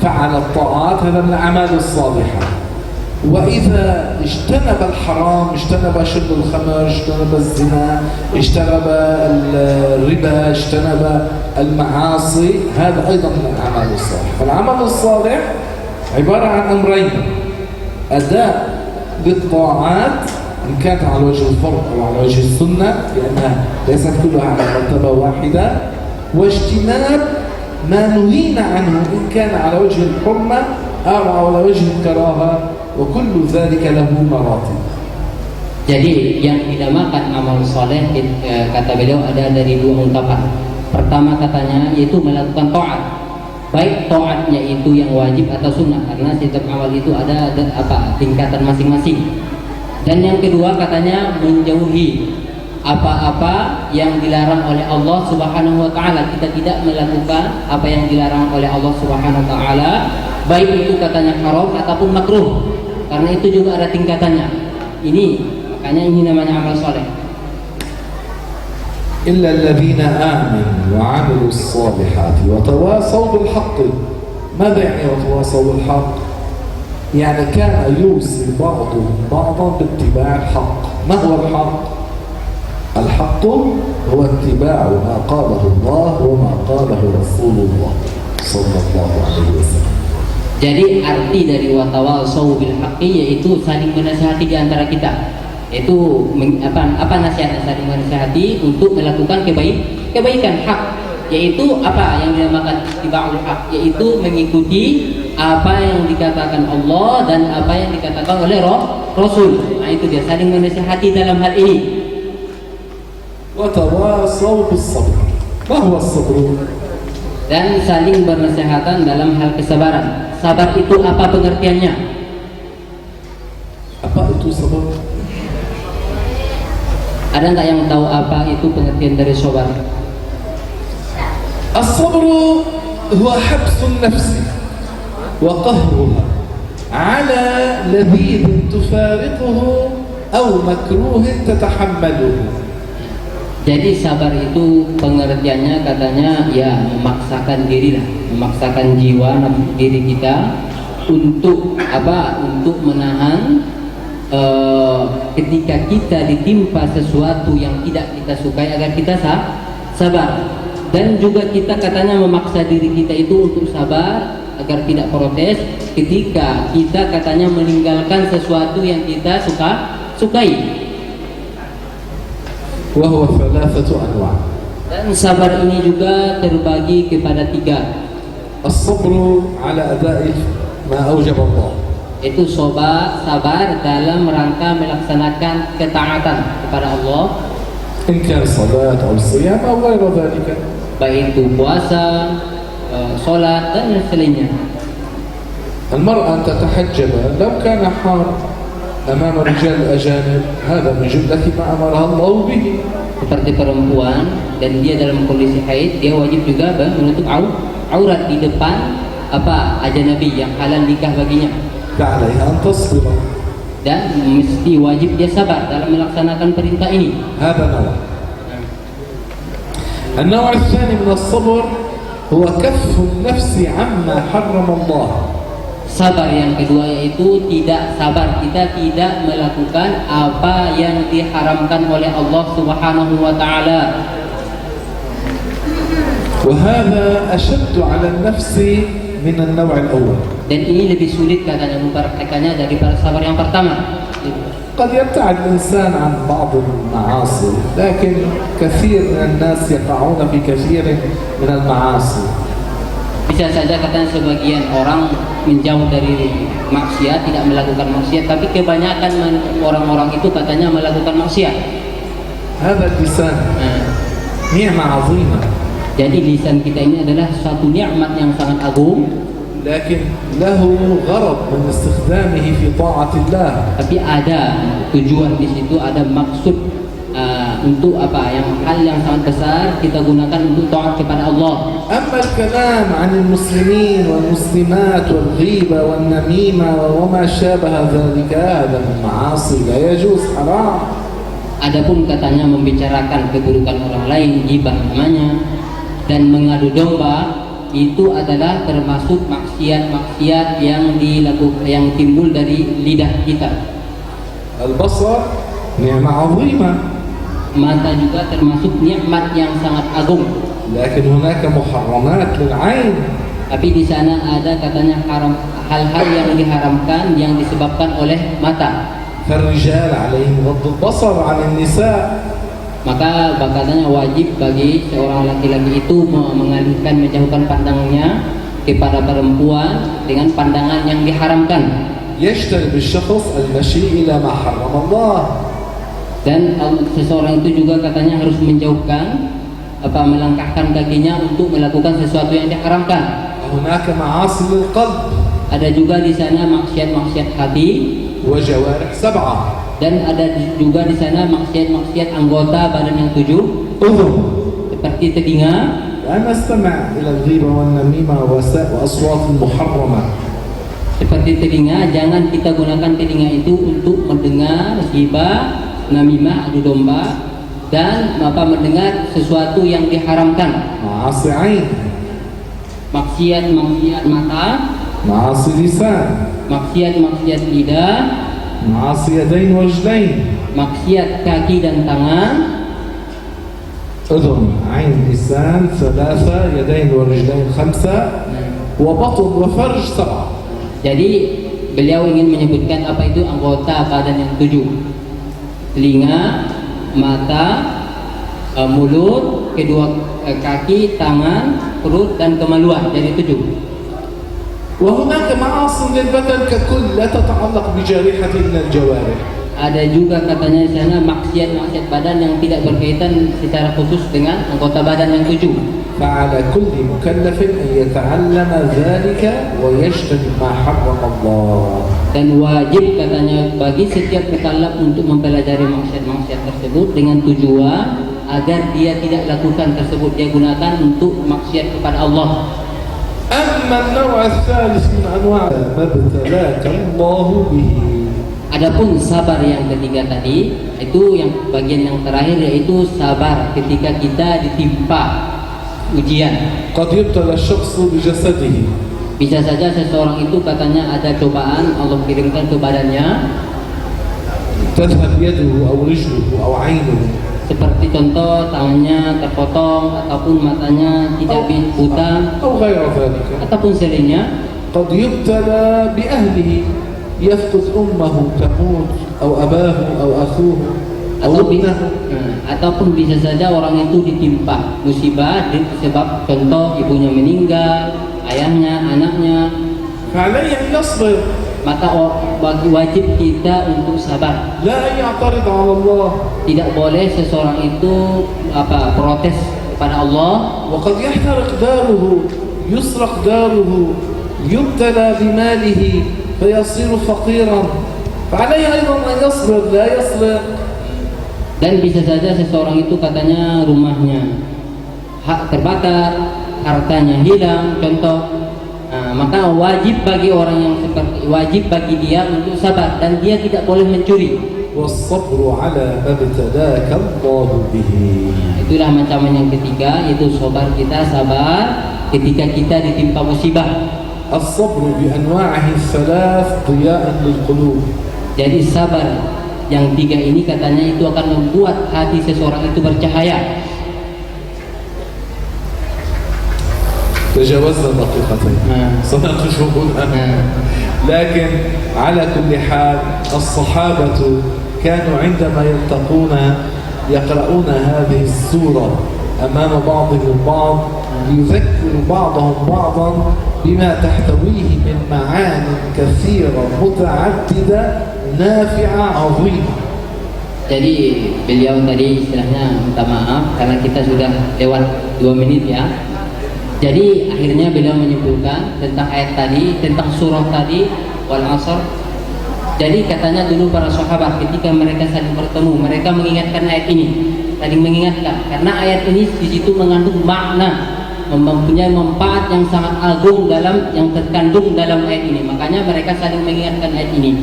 S1: فعل الطاعات هذا من الأعمال الصالحة. وإذا اجتنب الحرام، اجتنب شرب الخمر، اجتنب الزنا، اجتنب الربا، اجتنب المعاصي، هذا أيضا من الأعمال الصالحة. فالعمل الصالح عبارة عن أمرين: أداء للطاعات إن كانت على وجه الفرض أو على وجه السنة لأنها ليست كلها على مرتبة واحدة، واجتناب ما نهينا عنه إن كان على وجه الحرمة أو على وجه الكراهة، وكل ذلك له مراتب.
S2: Jadi yang dinamakan amal soleh kata beliau ada dari 2 ungkapan. Pertama katanya yaitu melakukan taat, baik taatnya itu yang wajib atau sunnah, karena setiap amal itu ada tingkatan masing-masing. Dan yang kedua katanya menjauhi apa-apa yang dilarang oleh Allah Subhanahu wa taala. Kita tidak melakukan apa yang dilarang oleh Allah Subhanahu wa taala, baik itu katanya haram ataupun makruh. Karena itu juga ada tingkatannya. Makanya ini namanya amal soleh.
S1: إلا الذين آمنوا وعملوا الصالحات وتواصوا بالحق. ماذا يعني وتواصوا بالحق؟ يعني كان يوصي بعضهم بعضا باتباع الحق. ما هو الحق؟ الحق هو اتباع ما قاله الله وما قاله رسول الله صلى الله عليه وسلم.
S2: Jadi arti dari watawasau bil haqqi yaitu saling menasihati di antara kita. Itu apa nasihatnya saling menasihati untuk melakukan kebaikan hak, yaitu apa yang dinamakan ittiba'ul haq, yaitu mengikuti apa yang dikatakan Allah dan apa yang dikatakan oleh Rasul. Nah itu dia saling menasihati dalam hal ini.
S1: Watawasau bis sabr. Ma huwa as-sabr?
S2: Dan saling bernasihatan dalam hal kesabaran. Sabar itu apa pengertiannya?
S1: Apa itu sabar?
S2: Ada nggak yang tahu apa itu pengertian dari sabar?
S1: As-sabru huwa habsun nafsi wa qahruha ala ladhidin tufariquhu aw makruhin tatahammaluhu.
S2: Jadi sabar itu pengertiannya katanya ya memaksakan diri lah, memaksakan jiwa diri kita untuk apa? Untuk menahan ketika kita ditimpa sesuatu yang tidak kita sukai agar kita sabar. Dan juga kita katanya memaksa diri kita itu untuk sabar agar tidak protes ketika kita katanya meninggalkan sesuatu yang kita sukai.
S1: Wahwa thalathatu anwa'.
S2: Dan sabar ini juga terbagi kepada 3.
S1: As-sabru ala ada'i ma awjaba Allah.
S2: Itu sabar dalam rangka melaksanakan ketaatan kepada Allah.
S1: In kana salat aw siyam aw ghairu dhalika.
S2: Baik itu puasa, salat dan selainnya.
S1: المرأة تتحجب لو كان حار أمام رجال أجانب هذا من جملة ما أمرها الله به.
S2: Seperti perempuan dan dia dalam kondisi haid, dia wajib juga menutup aurat di depan ajnabi yang halal nikah baginya.
S1: فعليها أن تصبر.
S2: Dan mesti wajib dia sabar dalam melaksanakan perintah ini.
S1: هذا نوع. النوع الثاني من الصبر هو كف النفس عما حرم الله.
S2: Sabar yang kedua yaitu tidak sabar, kita tidak melakukan apa yang diharamkan oleh Allah Subhanahu wa taala.
S1: وهذا أشد على النفس من النوع الأول.
S2: Dan ini lebih sulit katanya mempraktekannya daripada sabar yang pertama.
S1: قد يبتعد الإنسان عن بعض المعاصي لكن كثير من الناس يقعون في كثير من المعاصي.
S2: Bisa saja katanya sebagian orang menjauh dari maksiat, tidak melakukan maksiat, tapi kebanyakan orang-orang itu katanya melakukan maksiat.
S1: هذا اللسان نعمة عظيمة.
S2: Jadi lisan kita ini adalah suatu nikmat yang sangat agung,
S1: لكن له غرض من استخدامه في طاعة الله.
S2: tapi ada tujuan di situ, ada maksud untuk apa yang hal yang sangat besar kita gunakan untuk taat kepada Allah.
S1: أما الكلام عن المسلمين والمسلمات والغيبة والنميمة وما شابه ذلك هذا من المعاصي لا يجوز، حرام.
S2: Adapun katanya membicarakan keburukan orang lain, ghibah namanya, dan mengadu domba, itu adalah termasuk maksiat-maksiat yang dilakukan, yang timbul dari lidah kita.
S1: البصر نعمة عظيمة.
S2: Mata juga termasuk nikmat yang sangat agung.
S1: لكن هناك محرمات للعين.
S2: Tapi di sana ada katanya hal-hal yang diharamkan yang disebabkan oleh mata.
S1: فالرجال عليهم غض البصر عن النساء.
S2: Maka katanya wajib bagi seorang laki-laki itu mengalihkan, menjauhkan pandangannya kepada perempuan dengan pandangan yang diharamkan.
S1: يجتنب الشخص المشي إلى ما حرم الله.
S2: Dan seseorang itu juga katanya harus menjauhkan melangkahkan kakinya untuk melakukan sesuatu yang diharamkan.
S1: هناك معاصي للقلب.
S2: Ada juga di sana maksiat-maksiat hati.
S1: وجوارح 7.
S2: Dan ada juga di sana maksiat-maksiat anggota badan yang 7.
S1: أذن.
S2: Seperti telinga.
S1: لا نستمع إلى الغيبة والنميمة وأصوات المحرمة.
S2: Seperti telinga, jangan kita gunakan telinga itu untuk mendengar ghibah, namimah, adu domba, dan mendengar sesuatu yang diharamkan.
S1: معاصي عين.
S2: Maksiat-maksiat mata,
S1: معاصي لسان.
S2: maksiat-maksiat lidah,
S1: معاصي يدين ورجلين.
S2: maksiat kaki dan tangan.
S1: أذن عين لسان 3 يدين ورجلين 5 وبطن وفرج 7.
S2: Jadi beliau ingin menyebutkan apa itu anggota badan yang 7. Telinga, mata, mulut, kedua kaki, tangan, perut, dan kemaluan. Jadi 7.
S1: وهناك معاصي للبدن ككل لا تتعلق بجارحة من الجوارح.
S2: Ada juga katanya di sana maksiat-maksiat badan yang tidak berkaitan secara khusus dengan anggota badan yang 7.
S1: فعلى كل مكلف أن يتعلم ذلك ويجتنب ما حرم الله.
S2: Dan wajib katanya bagi setiap mukallaf untuk mempelajari maksiat-maksiat tersebut dengan tujuan agar dia tidak lakukan tersebut, dia gunakan untuk maksiat kepada Allah.
S1: أما النوع الثالث من أنواع ما ابتلاك الله به.
S2: Adapun sabar yang ketiga tadi, itu yang bagian yang terakhir, yaitu sabar ketika kita ditimpa ujian.
S1: قد يبتلى الشخص بجسده.
S2: Bisa saja seseorang itu katanya ada cobaan Allah kirimkan ke badannya,
S1: تذهب يده أو رجله أو عينه.
S2: seperti contoh tangannya terpotong ataupun matanya tidak buta
S1: أو غير ذلك.
S2: ataupun selainnya.
S1: قد يبتلى بأهله يفقد أمه تموت أو أباه أو أخوه أو ابنه.
S2: Ataupun bisa saja orang itu ditimpa musibah sebab contoh ibunya meninggal, ayahnya, anaknya.
S1: فعليه أن يصبر.
S2: Maka wajib kita untuk sabar.
S1: لا أن يعترض على الله.
S2: Tidak boleh seseorang itu protes kepada Allah.
S1: وقد يحترق داره، يسرق داره، يبتلى بماله فيصير فقيرا، فعليه أيضا أن يصبر. لا يصبر.
S2: Dan bisa saja seseorang itu katanya rumahnya terbakar, hartanya hilang, contoh. Maka wajib bagi orang yang seperti wajib bagi dia untuk sabar dan dia tidak boleh mencuri.
S1: والصبر على ما ابتلاك الله به.
S2: Itulah ancaman yang ketiga, yaitu sabar ketika kita ditimpa musibah.
S1: الصبر بأنواعه الثلاث ضياء للقلوب.
S2: Jadi sabar yang tiga ini katanya itu akan membuat hati seseorang itu bercahaya.
S1: تجاوزنا دقيقتين سنقف هنا. لكن على كل حال الصحابة كانوا عندما يلتقون يقرؤون هذه السورة أمام بعضهم البعض يذكر بعضهم بعضا بما تحتويه من معاني كثيرة متعددة نافعة عظيمة.
S2: Jadi beliau tadi istilahnya minta maaf karena kita sudah lewat 2 menit ya. Jadi akhirnya beliau menyimpulkan tentang ayat tadi, tentang surah tadi, wal asr. Jadi katanya dulu para sahabat ketika mereka saling bertemu, mereka mengingatkan ayat ini, saling mengingatkan karena ayat ini di situ mengandung makna, mempunyai manfaat yang sangat agung dalam yang terkandung dalam ayat ini. Makanya mereka saling mengingatkan ayat ini.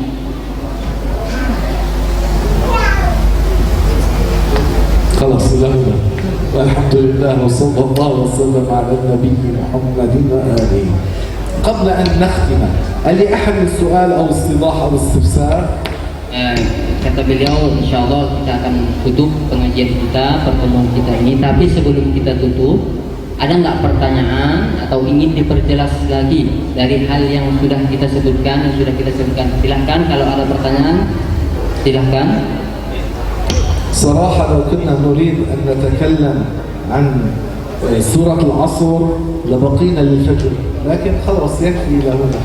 S1: خلاص لهنا والحمد لله وصلى الله وسلم على النبي محمد وآله. قبل أن نختم هل لأحد السؤال أو استيضاح أو استفسار؟
S2: Kata beliau, insya Allah kita akan tutup pengajian kita, pertemuan kita ini. Tapi sebelum kita tutup, ada nggak pertanyaan atau ingin diperjelas lagi dari hal yang sudah kita sebutkan, yang sudah kita sebutkan? Silahkan kalau ada pertanyaan, silahkan.
S1: صراحة لو كنا نريد أن نتكلم عن سورة العصر لبقينا للفجر لكن خلاص يكفي لهنا.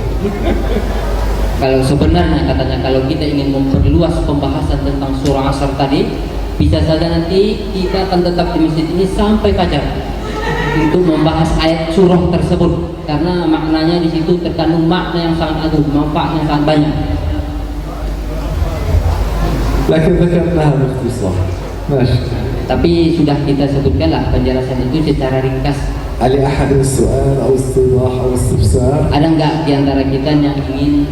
S2: Kalau sebenarnya katanya kalau kita ingin memperluas pembahasan tentang surah Asr tadi, bisa saja nanti kita akan tetap di masjid ini sampai fajar untuk membahas ayat surah tersebut karena maknanya di situ terkandung makna yang sangat agung, manfaat yang sangat banyak.
S1: لكن ذكرناها باختصار. ماشي.
S2: Tapi sudah kita sebutkanlah penjelasan itu secara ringkas.
S1: هل لأحد السؤال أو استيضاح أو استفسار؟
S2: Ada nggak di antara kita yang ingin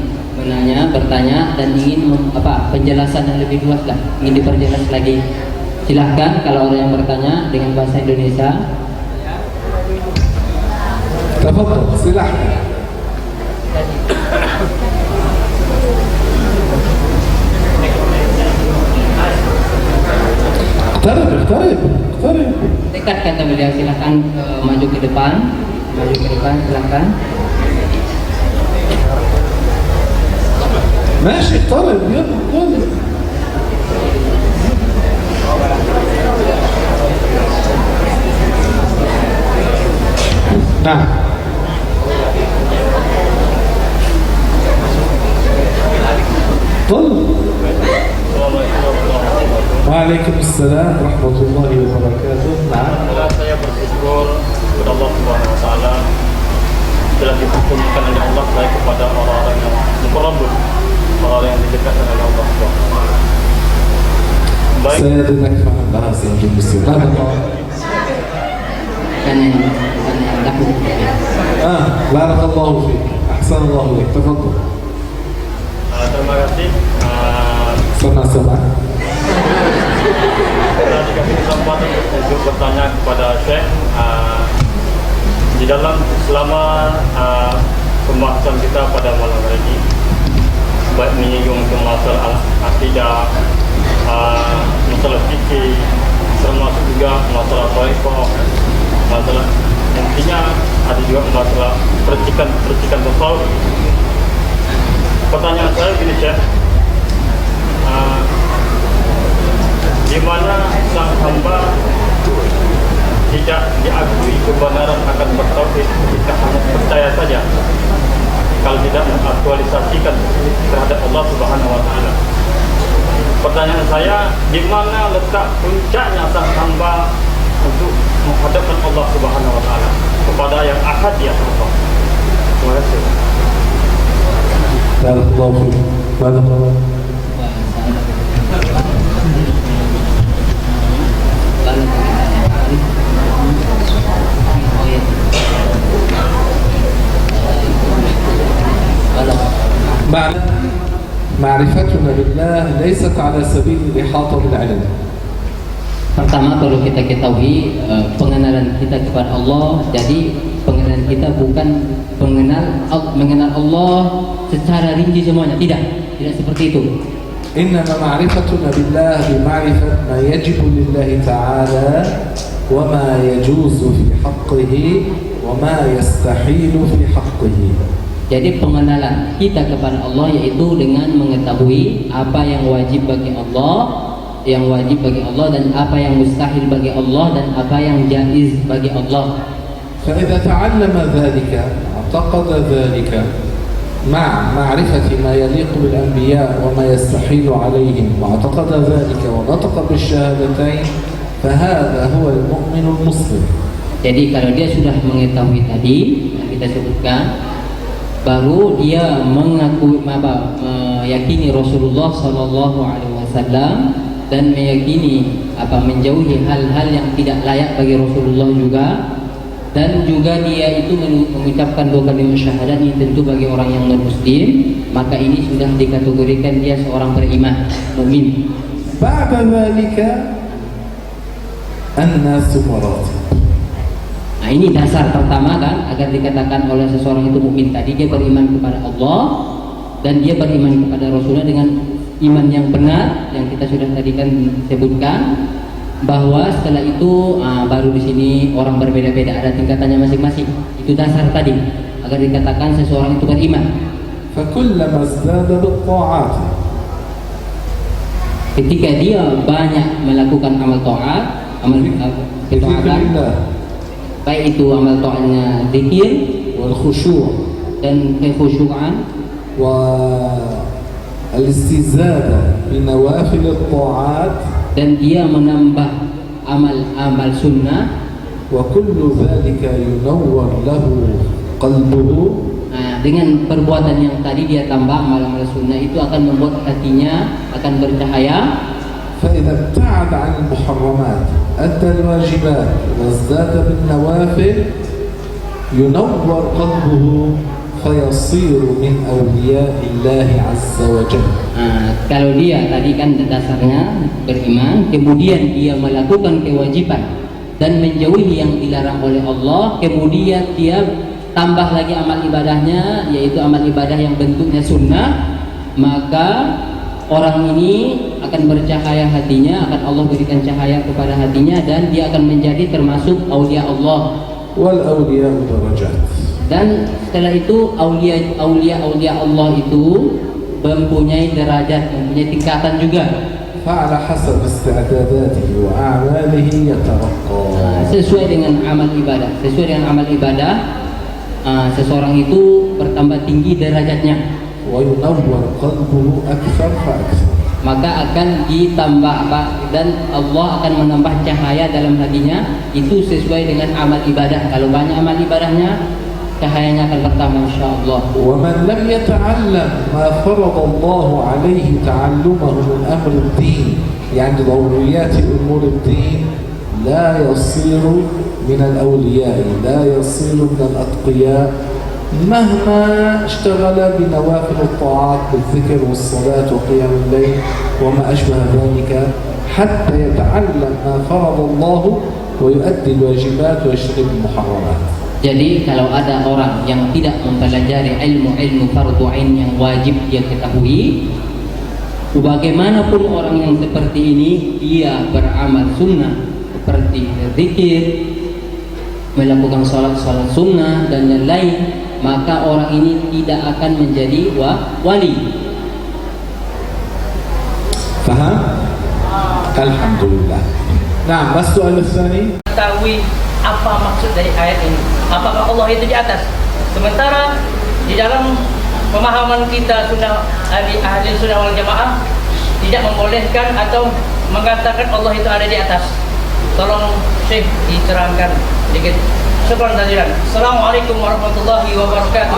S2: bertanya dan ingin penjelasan yang lebih luas lah, ingin diperjelas lagi? Silahkan kalau orang yang bertanya dengan bahasa Indonesia.
S1: تفضل silahkan. اقترب.
S2: Dekat kata beliau, silahkan maju ke depan, silahkan.
S1: ماشي اقترب يلا. نعم. طل. Waalaikumsalam السلام ورحمة الله وبركاته. Nah,
S3: saya bersyukur kepada Allah Subhanahu Wa Taala telah dihukumkan oleh Allah saya kepada orang-orang yang mukarrabun, orang-orang yang didekatkan oleh Allah Subhanahu Wa Taala. Baik.
S1: saya tidak faham bahasa Indonesia. Barakallahu fiik. Ahsanallahu ilaik. Tafadhal.
S3: Terima kasih.
S1: Sama-sama.
S3: Kita dikasih kesempatan untuk bertanya kepada Syekh di dalam selama pembahasan kita pada malam hari ini, baik menyinggung ke masalah akidah, masalah fikih, termasuk juga masalah thariqah, masalah intinya ada juga masalah percikan tasawuf. Pertanyaan saya gini Syekh, di mana sang hamba tidak diakui kebenaran akan bertauhid, kita hanya percaya saja kalau tidak mengaktualisasikan terhadap Allah Subhanahu Wa Taala. Pertanyaan saya, di mana letak puncaknya sang hamba untuk menghadapkan Allah Subhanahu Wa Taala kepada yang ahad ya Allah? Terima kasih.
S1: Barakallahu fiik. Barakallahu. معرفتنا بالله ليست على سبيل الإحاطة بالعلم.
S2: Pertama perlu kita ketahui pengenalan kita kepada Allah. Jadi pengenalan kita bukan mengenal Allah secara rinci semuanya. Tidak seperti itu.
S1: إنما معرفتنا بالله بمعرفة ما يجب لله تعالى وما يجوز في حقه وما يستحيل في حقه.
S2: Jadi pengenalan kita kepada Allah yaitu dengan mengetahui apa yang wajib bagi Allah, dan apa yang mustahil bagi Allah, dan apa yang jaiz bagi Allah.
S1: فإذا تعلم ذلك اعتقد ذلك مع معرفة ما يليق بالأنبياء وما يستحيل عليهم واعتقد ذلك ونطق بالشهادتين فهذا هو المؤمن المسلم.
S2: Jadi kalau dia sudah mengetahui tadi yang kita sebutkan, baru dia meyakini Rasulullah Sallallahu Alaihi Wasallam dan meyakini menjauhi hal-hal yang tidak layak bagi Rasulullah juga, dan juga dia itu mengucapkan dua kalimat syahadat ini tentu bagi orang yang non-muslim, maka ini sudah dikategorikan dia seorang beriman, mukmin.
S1: Ba'da dzalika an-nasu maratib.
S2: Nah, ini dasar pertama kan agar dikatakan oleh seseorang itu mukmin tadi, dia beriman kepada Allah dan dia beriman kepada Rasulullah dengan iman yang benar yang kita sudah tadi kan sebutkan, bahwa setelah itu baru di sini orang berbeda-beda, ada tingkatannya masing-masing. Itu dasar tadi agar dikatakan seseorang itu beriman.
S1: فَكُلَّمَا ازْدَادَ بِالطَّاعَاتِ.
S2: Ketika dia banyak melakukan amal taat, amal ketaatan, baik itu amal taatnya zikir,
S1: wal khusyu'
S2: dan kekhusyuan,
S1: والاستزادة بنوافل الطاعات,
S2: dan dia menambah amal-amal sunnah,
S1: وكل ذلك ينور له قلبه.
S2: Dengan perbuatan yang tadi dia tambah amal-amal sunnah itu akan membuat hatinya akan bercahaya.
S1: فإذا ابتعد عن المحرمات أدى الواجبات وازداد بالنوافل ينور قلبه فيصير من أولياء الله عز وجل.
S2: Kalau dia tadi kan dasarnya beriman, kemudian dia melakukan kewajiban dan menjauhi yang dilarang oleh Allah, kemudian dia tambah lagi amal ibadahnya, yaitu amal ibadah yang bentuknya sunnah, maka orang ini akan bercahaya hatinya, akan Allah berikan cahaya kepada hatinya, dan dia akan menjadi termasuk aulia Allah.
S1: Wal aulia darajat. Dan
S2: setelah itu aulia Allah itu mempunyai derajat, mempunyai tingkatan juga.
S1: Fa'ala hasab isti'dadatihi wa a'malihi yataraqqa.
S2: Sesuai dengan amal ibadah, seseorang itu bertambah tinggi derajatnya.
S1: Wa yunawwar qalbuhu akthar fa akthar.
S2: Maka akan ditambah dan Allah akan menambah cahaya dalam hatinya, itu sesuai dengan amal ibadah. Kalau banyak amal ibadahnya, cahayanya akan bertambah insyaallah.
S1: Wa man lam yata'allam ma farada Allah 'alayhi ta'allumahu min amr ad-din, yani dawriyat umur ad-din, la yasiru min al-awliya, la yasiru min al-atqiya مهما اشتغل بنوافل الطاعات بالذكر والصلاة وقيام الليل وما أشبه ذلك حتى يتعلم ما فرض الله ويؤدي الواجبات ويجتنب المحرمات.
S2: Jadi kalau ada orang yang tidak mempelajari ilmu fardu ain yang wajib dia ketahui, bagaimanapun orang yang seperti ini dia beramal sunnah seperti zikir, melakukan salat sunnah dan lain-lain, maka orang ini tidak akan menjadi wali.
S1: Faham? Alhamdulillah. Nah, soal الثاني.
S4: Tahu apa maksud dari ayat ini? Apakah Allah itu di atas? Sementara di dalam pemahaman kita ahli sunnah wal jamaah tidak membolehkan atau mengatakan Allah itu ada di atas. Tolong Syekh diterangkan sedikit. Syukran jazilan. Assalamualaikum warahmatullahi wabarakatuh.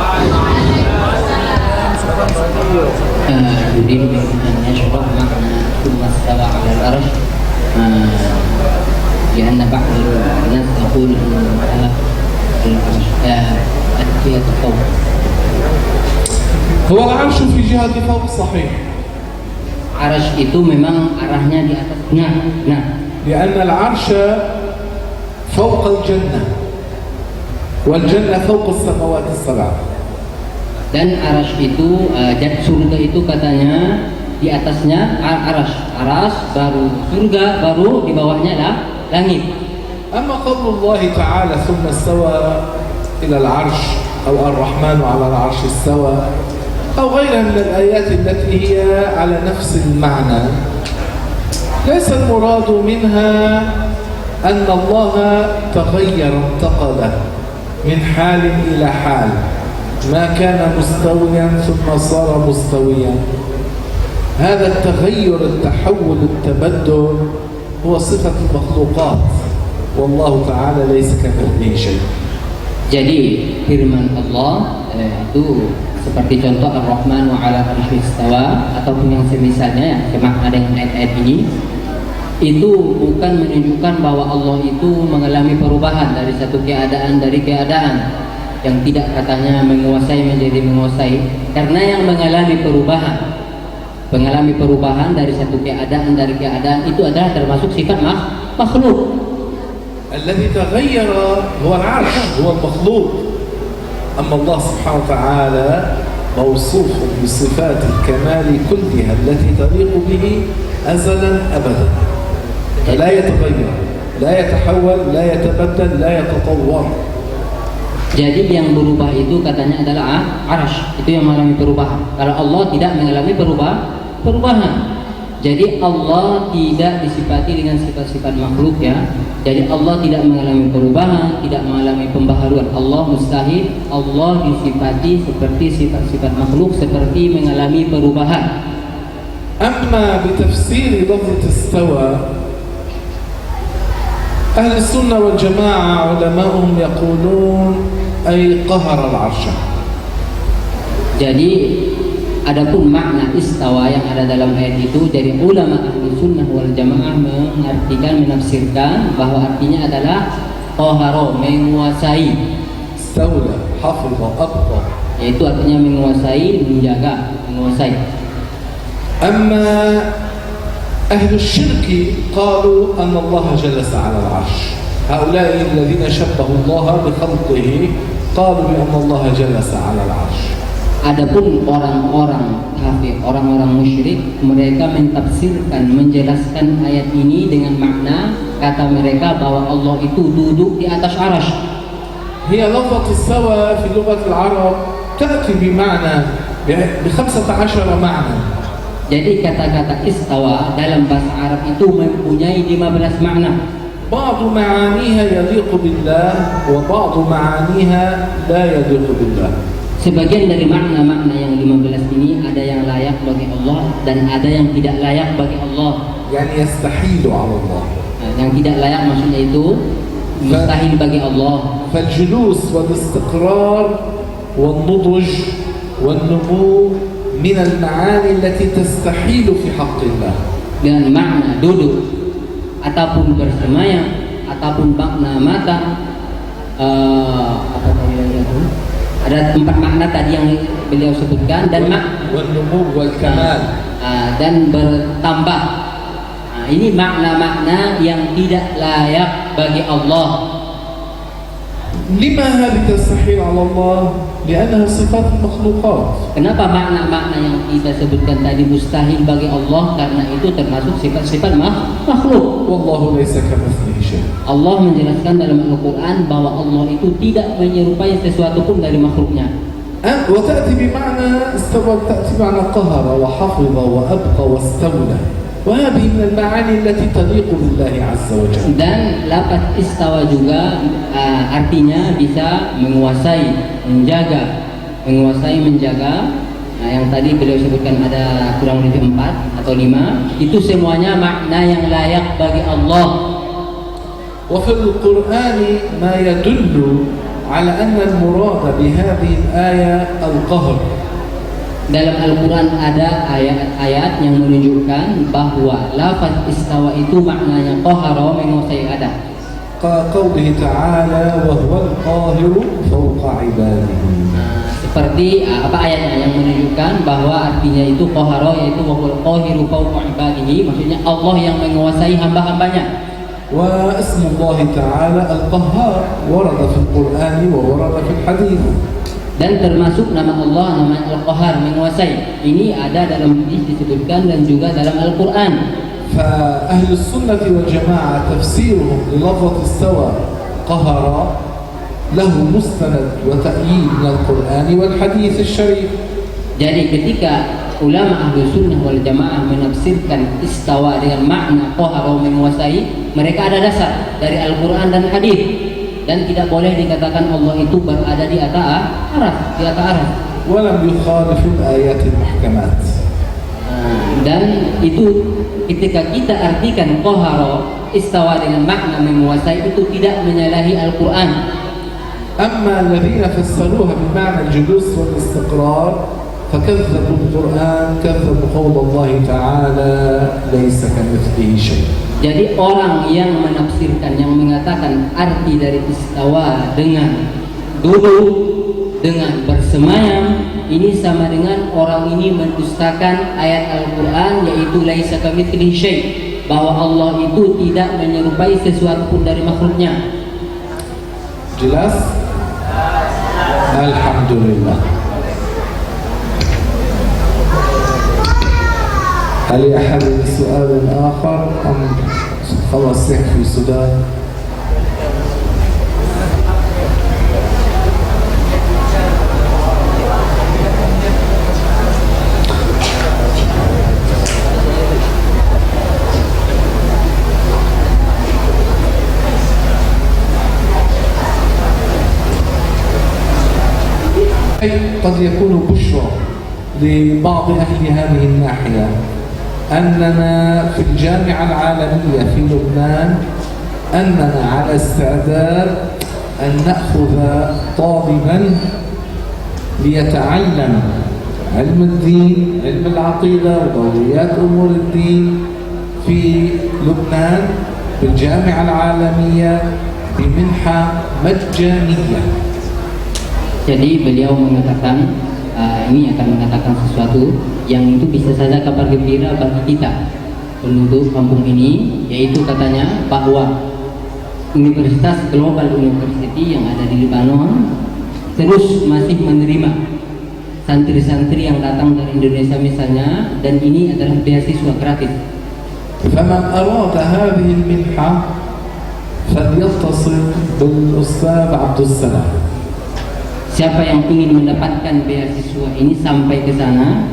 S2: Yuridu an yashrah ma'na thumma istawa 'ala al-'arsh. لأن بعض الناس يقول على الجهة فوق.
S1: هو العرش في جهة فوق صحيح.
S2: Arasy itu memang arahnya di atas. Nah,
S1: لأن العرش فوق الجنة والجنة فوق السماوات السبع.
S2: dan arasy itu surga itu katanya di atasnya arasy, baru surga, baru di bawahnya lah langit.
S1: أما قول الله تعالى ثم استوى إلى العرش أو الرحمن على العرش استوى أو غيرها من الآيات التي هي على نفس المعنى، ليس المراد منها أن الله تغير انتقل من حال إلى حال، ما كان مستويا ثم صار مستويا. هذا التغير التحول التبدل هو صفة المخلوقات، والله تعالى ليس كمثله شيء.
S2: Jadi firman Allah itu seperti contoh Ar-Rahman wa 'ala arsy istawa ataupun yang semisalnya ya, semakna dengan ayat-ayat ini, itu bukan menunjukkan bahwa Allah itu mengalami perubahan dari satu keadaan yang tidak katanya menguasai menjadi menguasai, karena yang mengalami perubahan dari satu keadaan itu adalah termasuk sifat makhluk.
S1: الذي تغير هو العرش، هو المخلوق. أما الله سبحانه وتعالى موصوف بصفات الكمال كلها التي تليق به أزلا أبدا، فلا يتغير، لا يتحول، لا يتبدل، لا يتطور.
S2: Jadi yang berubah itu katanya adalah arasy, itu yang mengalami perubahan. Kalau Allah tidak mengalami perubahan. Jadi Allah tidak disifati dengan sifat-sifat makhluk ya. Jadi Allah tidak mengalami perubahan, tidak mengalami pembaharuan. Allah mustahil Allah disifati seperti sifat-sifat makhluk, seperti mengalami perubahan.
S1: أما بتفسير لفظة استوى، أهل السنة والجماعة علماؤهم يقولون أي قهر العرش.
S2: Jadi adapun makna istawa yang ada dalam ayat itu, jadi ulama ahli sunnah wal jamaah menafsirkan bahwa artinya adalah qahara, menguasai.
S1: استولى، حفظ، أبقى.
S2: Yaitu artinya menguasai, menjaga, menguasai.
S1: أما أهل الشرك قالوا أن الله جلس على العرش. هؤلاء الذين شبهوا الله بخلقه قالوا بأن الله جلس على العرش.
S2: Adapun orang-orang kafir, orang-orang musyrik, mereka mentafsirkan, menjelaskan ayat ini dengan makna kata mereka bahwa Allah itu duduk di atas arasy.
S1: هي لفظة استوى في لغة العرب تأتي بمعنى ب15 معنى.
S2: Jadi kata-kata istawa dalam bahasa Arab itu mempunyai 15 makna.
S1: بعض معانيها يليق بالله وبعض معانيها لا يليق بالله.
S2: Sebagian dari makna-makna yang 15 ini ada yang layak bagi Allah dan ada yang tidak layak bagi Allah.
S1: يعني يستحيل على الله.
S2: Nah, yang tidak layak maksudnya itu mustahil bagi Allah.
S1: فالجلوس والاستقرار والنضج والنمو من المعاني التي تستحيل في حق الله.
S2: Dan makna duduk ataupun bersemayam ataupun makna mata apa tadi itu? Ada 4 makna tadi yang beliau sebutkan, dan
S1: والنمو والكمال
S2: dan bertambah. Nah, ini makna-makna yang tidak layak bagi Allah.
S1: لما هذه تستحيل على الله؟ لأنها صفات المخلوقات.
S2: Kenapa makna-makna yang kita sebutkan tadi mustahil bagi Allah? Karena itu termasuk sifat-sifat makhluk.
S1: والله ليس كمثله شيء.
S2: Allah menjelaskan dalam Al-Quran bahwa Allah itu tidak menyerupai sesuatu pun dari makhluknya.
S1: وتأتي بمعنى استوى، تأتي بمعنى قهر وحفظ وأبقى واستولى، وهذه من المعاني التي تليق بالله عز وجل.
S2: Dan lafaz istawa juga artinya bisa menguasai, menjaga. Nah, yang tadi beliau sebutkan ada kurang lebih 4 atau 5. Itu semuanya makna yang layak bagi Allah.
S1: وفي القرآن ما يدل على أن المراد بهذه الآية القهر.
S2: Dalam Al-Quran ada ayat-ayat yang menunjukkan bahwa lafaz istawa itu maknanya qahara, menguasai ada.
S1: قوله تعالى وهو القاهر فوق عباده.
S2: Seperti apa ayatnya yang menunjukkan menyampaikan bahwa artinya itu qahara, yaitu wahul qahiru fawqa ibadihi, maksudnya Allah yang menguasai hamba-hambanya.
S1: واسم الله تعالى القهار ورد في القرآن وورد في الحديث.
S2: Dan termasuk nama Allah, nama Al-Qahar, menguasai. Ini ada dalam hadis disebutkan dan juga dalam Al-Quran.
S1: فأهل السنة والجماعة تفسيرهم للفظ استوى قهر له مستند وتأييد من القرآن والحديث الشريف.
S2: Jadi ketika ulama ahlu sunnah wal jamaah menafsirkan istawa dengan makna qahara, menguasai, mereka ada dasar dari Al-Quran dan hadis. Dan tidak boleh dikatakan Allah itu berada di atas aras.
S1: ولم يخالف الآيات المحكمات.
S2: Dan itu ketika kita artikan qahara, istawa dengan makna menguasai, itu tidak menyalahi Al-Quran.
S1: أما الذين فسروها بمعنى الجلوس والاستقرار فكذبوا القرآن، كذبوا قول الله تعالى ليس كمثله شيء.
S2: Jadi orang yang menafsirkan, yang mengatakan arti dari istawa dengan duduk, dengan bersemayam, ini sama dengan orang ini mendustakan ayat Al-Quran, yaitu laisa kamitslihi syai', bahwa Allah itu tidak menyerupai sesuatu pun dari makhluknya.
S1: Jelas? Alhamdulillah. هل أحد سؤال آخر أم خلاص يكفي السودان؟ قد يكون بشرى لبعض أهل هذه الناحية أننا في الجامعة العالمية في لبنان أننا على استعداد أن نأخذ طالبا ليتعلم علم الدين، علم العقيدة وضروريات أمور الدين في لبنان في الجامعة العالمية بمنحة مجانية.
S2: Jadi beliau mengatakan ini akan mengatakan sesuatu yang itu bisa saja kabar gembira bagi kita penduduk kampung ini, yaitu katanya bahwa Universitas Global University yang ada di Lebanon terus masih menerima santri-santri yang datang dari Indonesia misalnya, dan ini adalah beasiswa gratis.
S1: فمن أراد هذه المنحة فليتصل بالأستاذ عبد السلام.
S2: Siapa yang ingin mendapatkan beasiswa ini sampai ke sana,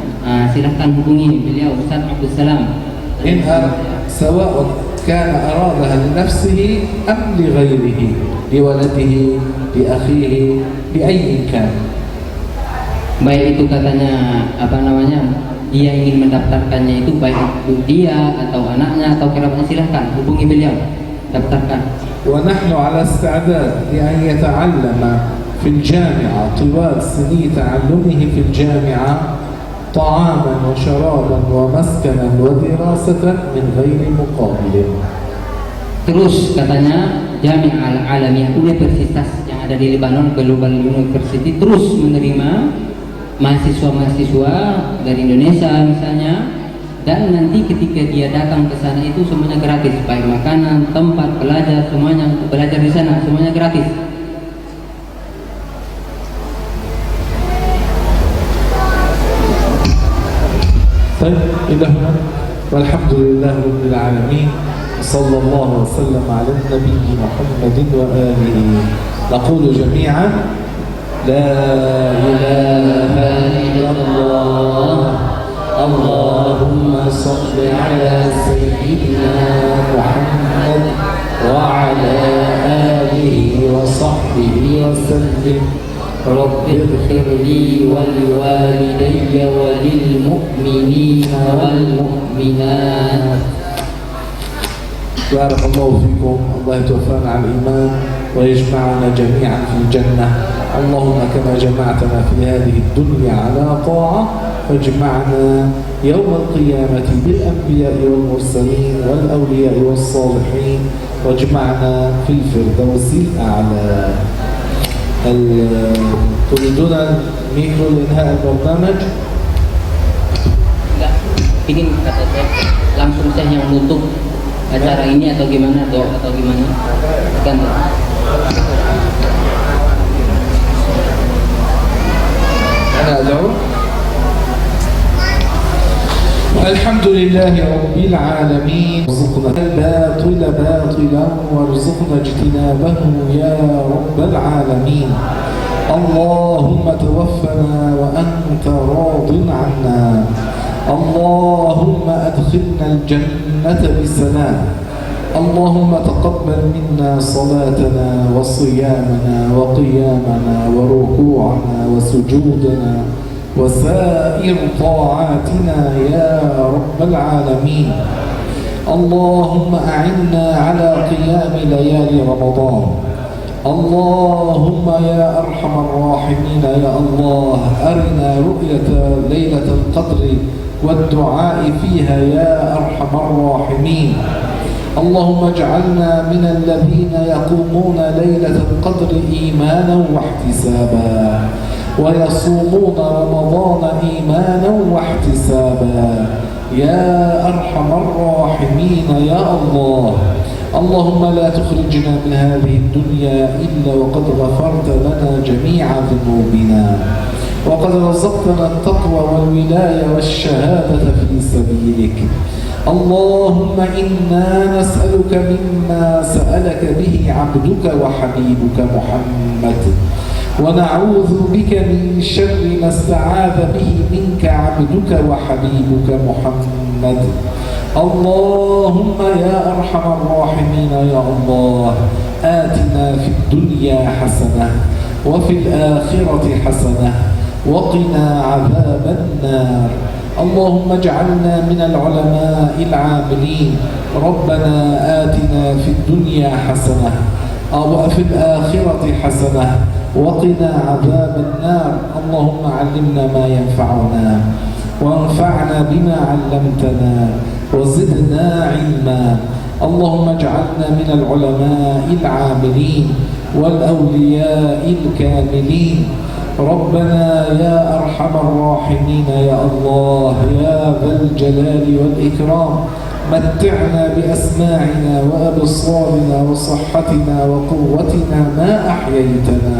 S2: silahkan hubungi beliau Ustaz Abdul Salam.
S1: سواء كان أرادها لنفسه أم لغيره، لولده، لأخيه، لأي كان.
S2: Baik itu katanya dia ingin mendaftarkannya itu baik untuk dia atau anaknya atau kerabatnya, silahkan hubungi beliau, daftarkan.
S1: ونحن على استعداد لأن يتعلم في الجامعة طوال سنين تعلمه في الجامعة طعاما وشرابا ومسكنا ودراسة من غير مقابل.
S2: Terus katanya Jami'ah Al-Alamiyah, universitas yang ada di Lebanon, Global University, terus menerima mahasiswa-mahasiswa dari Indonesia misalnya, dan nanti ketika dia datang ke sana itu semuanya gratis, baik makanan, tempat, belajar, semuanya untuk belajar di sana semuanya gratis.
S1: طيب إلى هنا والحمد لله رب العالمين وصلى الله وسلم على النبي محمد وآله. نقول جميعا لا إله إلا الله، اللهم صل على سيدنا محمد وعلى آله وصحبه وسلم.
S2: رب اغفر لي ولوالدي وللمؤمنين والمؤمنات.
S1: بارك الله فيكم، الله يتوفانا على الإيمان ويجمعنا جميعا في الجنة. اللهم كما جمعتنا في هذه الدنيا على طاعة فاجمعنا يوم القيامة بالأنبياء والمرسلين والأولياء والصالحين، واجمعنا في الفردوس الأعلى. تريدون الميكرو لإنهاء البرنامج؟
S2: Ingin kata saya langsung saya yang nutup acara ini atau gimana dok atau gimana? Kan?
S1: أنا أدعو. الحمد لله رب العالمين، ارزقنا الباطل باطلا وارزقنا اجتنابه يا رب العالمين. اللهم توفنا وأنت راض عنا، اللهم أدخلنا الجنة بسلام، اللهم تقبل منا صلاتنا وصيامنا وقيامنا وركوعنا وسجودنا وسائر طاعاتنا يا رب العالمين. اللهم أعنا على قيام ليالي رمضان، اللهم يا أرحم الراحمين يا الله أرنا رؤية ليلة القدر والدعاء فيها يا أرحم الراحمين. اللهم اجعلنا من الذين يقومون ليلة القدر إيمانا واحتسابا ويصومون رمضان إيمانا واحتسابا يا أرحم الراحمين يا الله. اللهم لا تخرجنا من هذه الدنيا إلا وقد غفرت لنا جميع ذنوبنا وقد رزقتنا التقوى والولاية والشهادة في سبيلك. اللهم إنا نسألك مما سألك به عبدك وحبيبك محمد، ونعوذ بك من شر ما استعاذ به منك عبدك وحبيبك محمد. اللهم يا أرحم الراحمين يا الله آتنا في الدنيا حسنة وفي الآخرة حسنة وقنا عذاب النار. اللهم اجعلنا من العلماء العاملين. ربنا آتنا في الدنيا حسنة وفي الآخرة حسنة وقنا عذاب النار. اللهم علمنا ما ينفعنا وانفعنا بما علمتنا وزدنا علما. اللهم اجعلنا من العلماء العاملين والأولياء الكاملين. ربنا يا أرحم الراحمين يا الله يا ذا الجلال والإكرام متعنا بأسماعنا وأبصارنا وصحتنا وقوتنا ما أحييتنا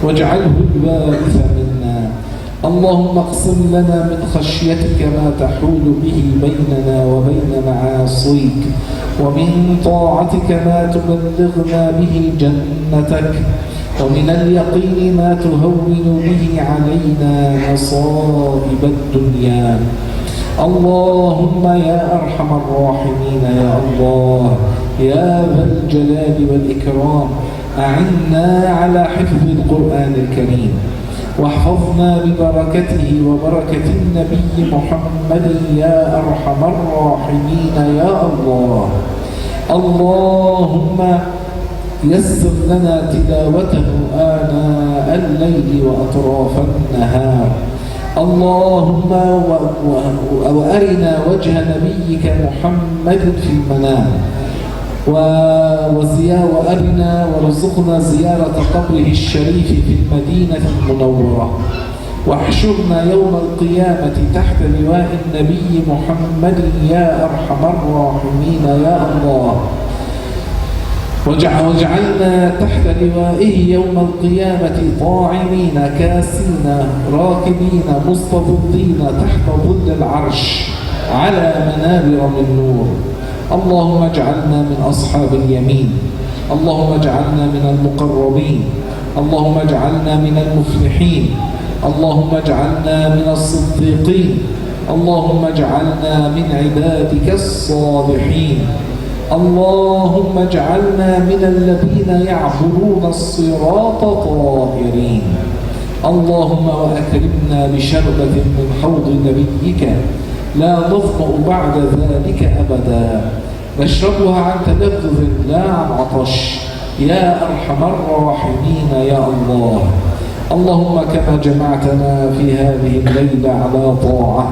S1: واجعله الوارث منا. اللهم اقسم لنا من خشيتك ما تحول به بيننا وبين معاصيك، ومن طاعتك ما تبلغنا به جنتك، ومن اليقين ما تهون به علينا مصائب الدنيا. اللهم يا أرحم الراحمين يا الله يا ذا الجلال والإكرام أعنا على حفظ القرآن الكريم، واحفظنا ببركته وبركة النبي محمد يا أرحم الراحمين يا الله. اللهم يسر لنا تلاوته آناء الليل وأطراف النهار. اللهم وأرنا وجه نبيك محمد في المنام وأرنا وارزقنا زيارة قبره الشريف في المدينة المنورة، واحشرنا يوم القيامة تحت لواء النبي محمد يا أرحم الراحمين يا الله. واجعلنا تحت لوائه يوم القيامة طاعمين كاسين راكبين مستظلين تحت ظل العرش على منابر من نور. اللهم اجعلنا من أصحاب اليمين، اللهم اجعلنا من المقربين، اللهم اجعلنا من المفلحين، اللهم اجعلنا من الصديقين، اللهم اجعلنا من عبادك الصالحين. اللهم اجعلنا من الذين يعبرون الصراط طاهرين. اللهم وأكرمنا بشربة من حوض نبيك لا نظمأ بعد ذلك أبدا، نشربها عن تلذذ لا عن عطش يا أرحم الراحمين يا الله. اللهم كما جمعتنا في هذه الليلة على طاعة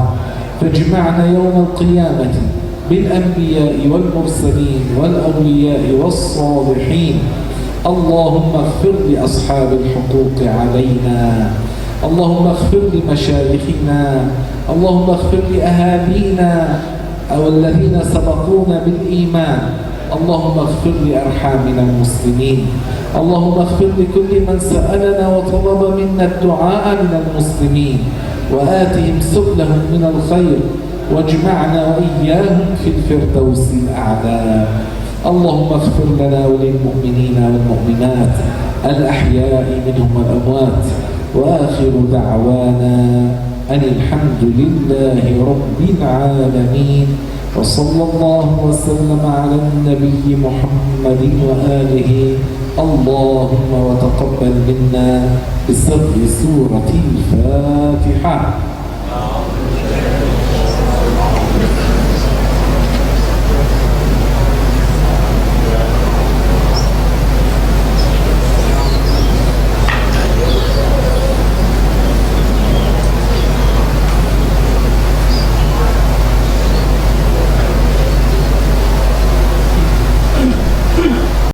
S1: فاجمعنا يوم القيامة بالأنبياء والمرسلين والأولياء والصالحين. اللهم اغفر لأصحاب الحقوق علينا، اللهم اغفر لمشايخنا، اللهم اغفر لأهالينا أو الذين سبقونا بالإيمان، اللهم اغفر لأرحامنا المسلمين، اللهم اغفر لكل من سألنا وطلب منا الدعاء من المسلمين، وآتهم سبلهم من الخير، واجمعنا وإياهم في الفردوس الأعلى. اللهم اغفر لنا وللمؤمنين والمؤمنات الأحياء منهم والأموات، وآخر دعوانا أن الحمد لله رب العالمين، وصلى الله وسلم على النبي محمد وآله. اللهم وتقبل منا بسر سورة الفاتحة.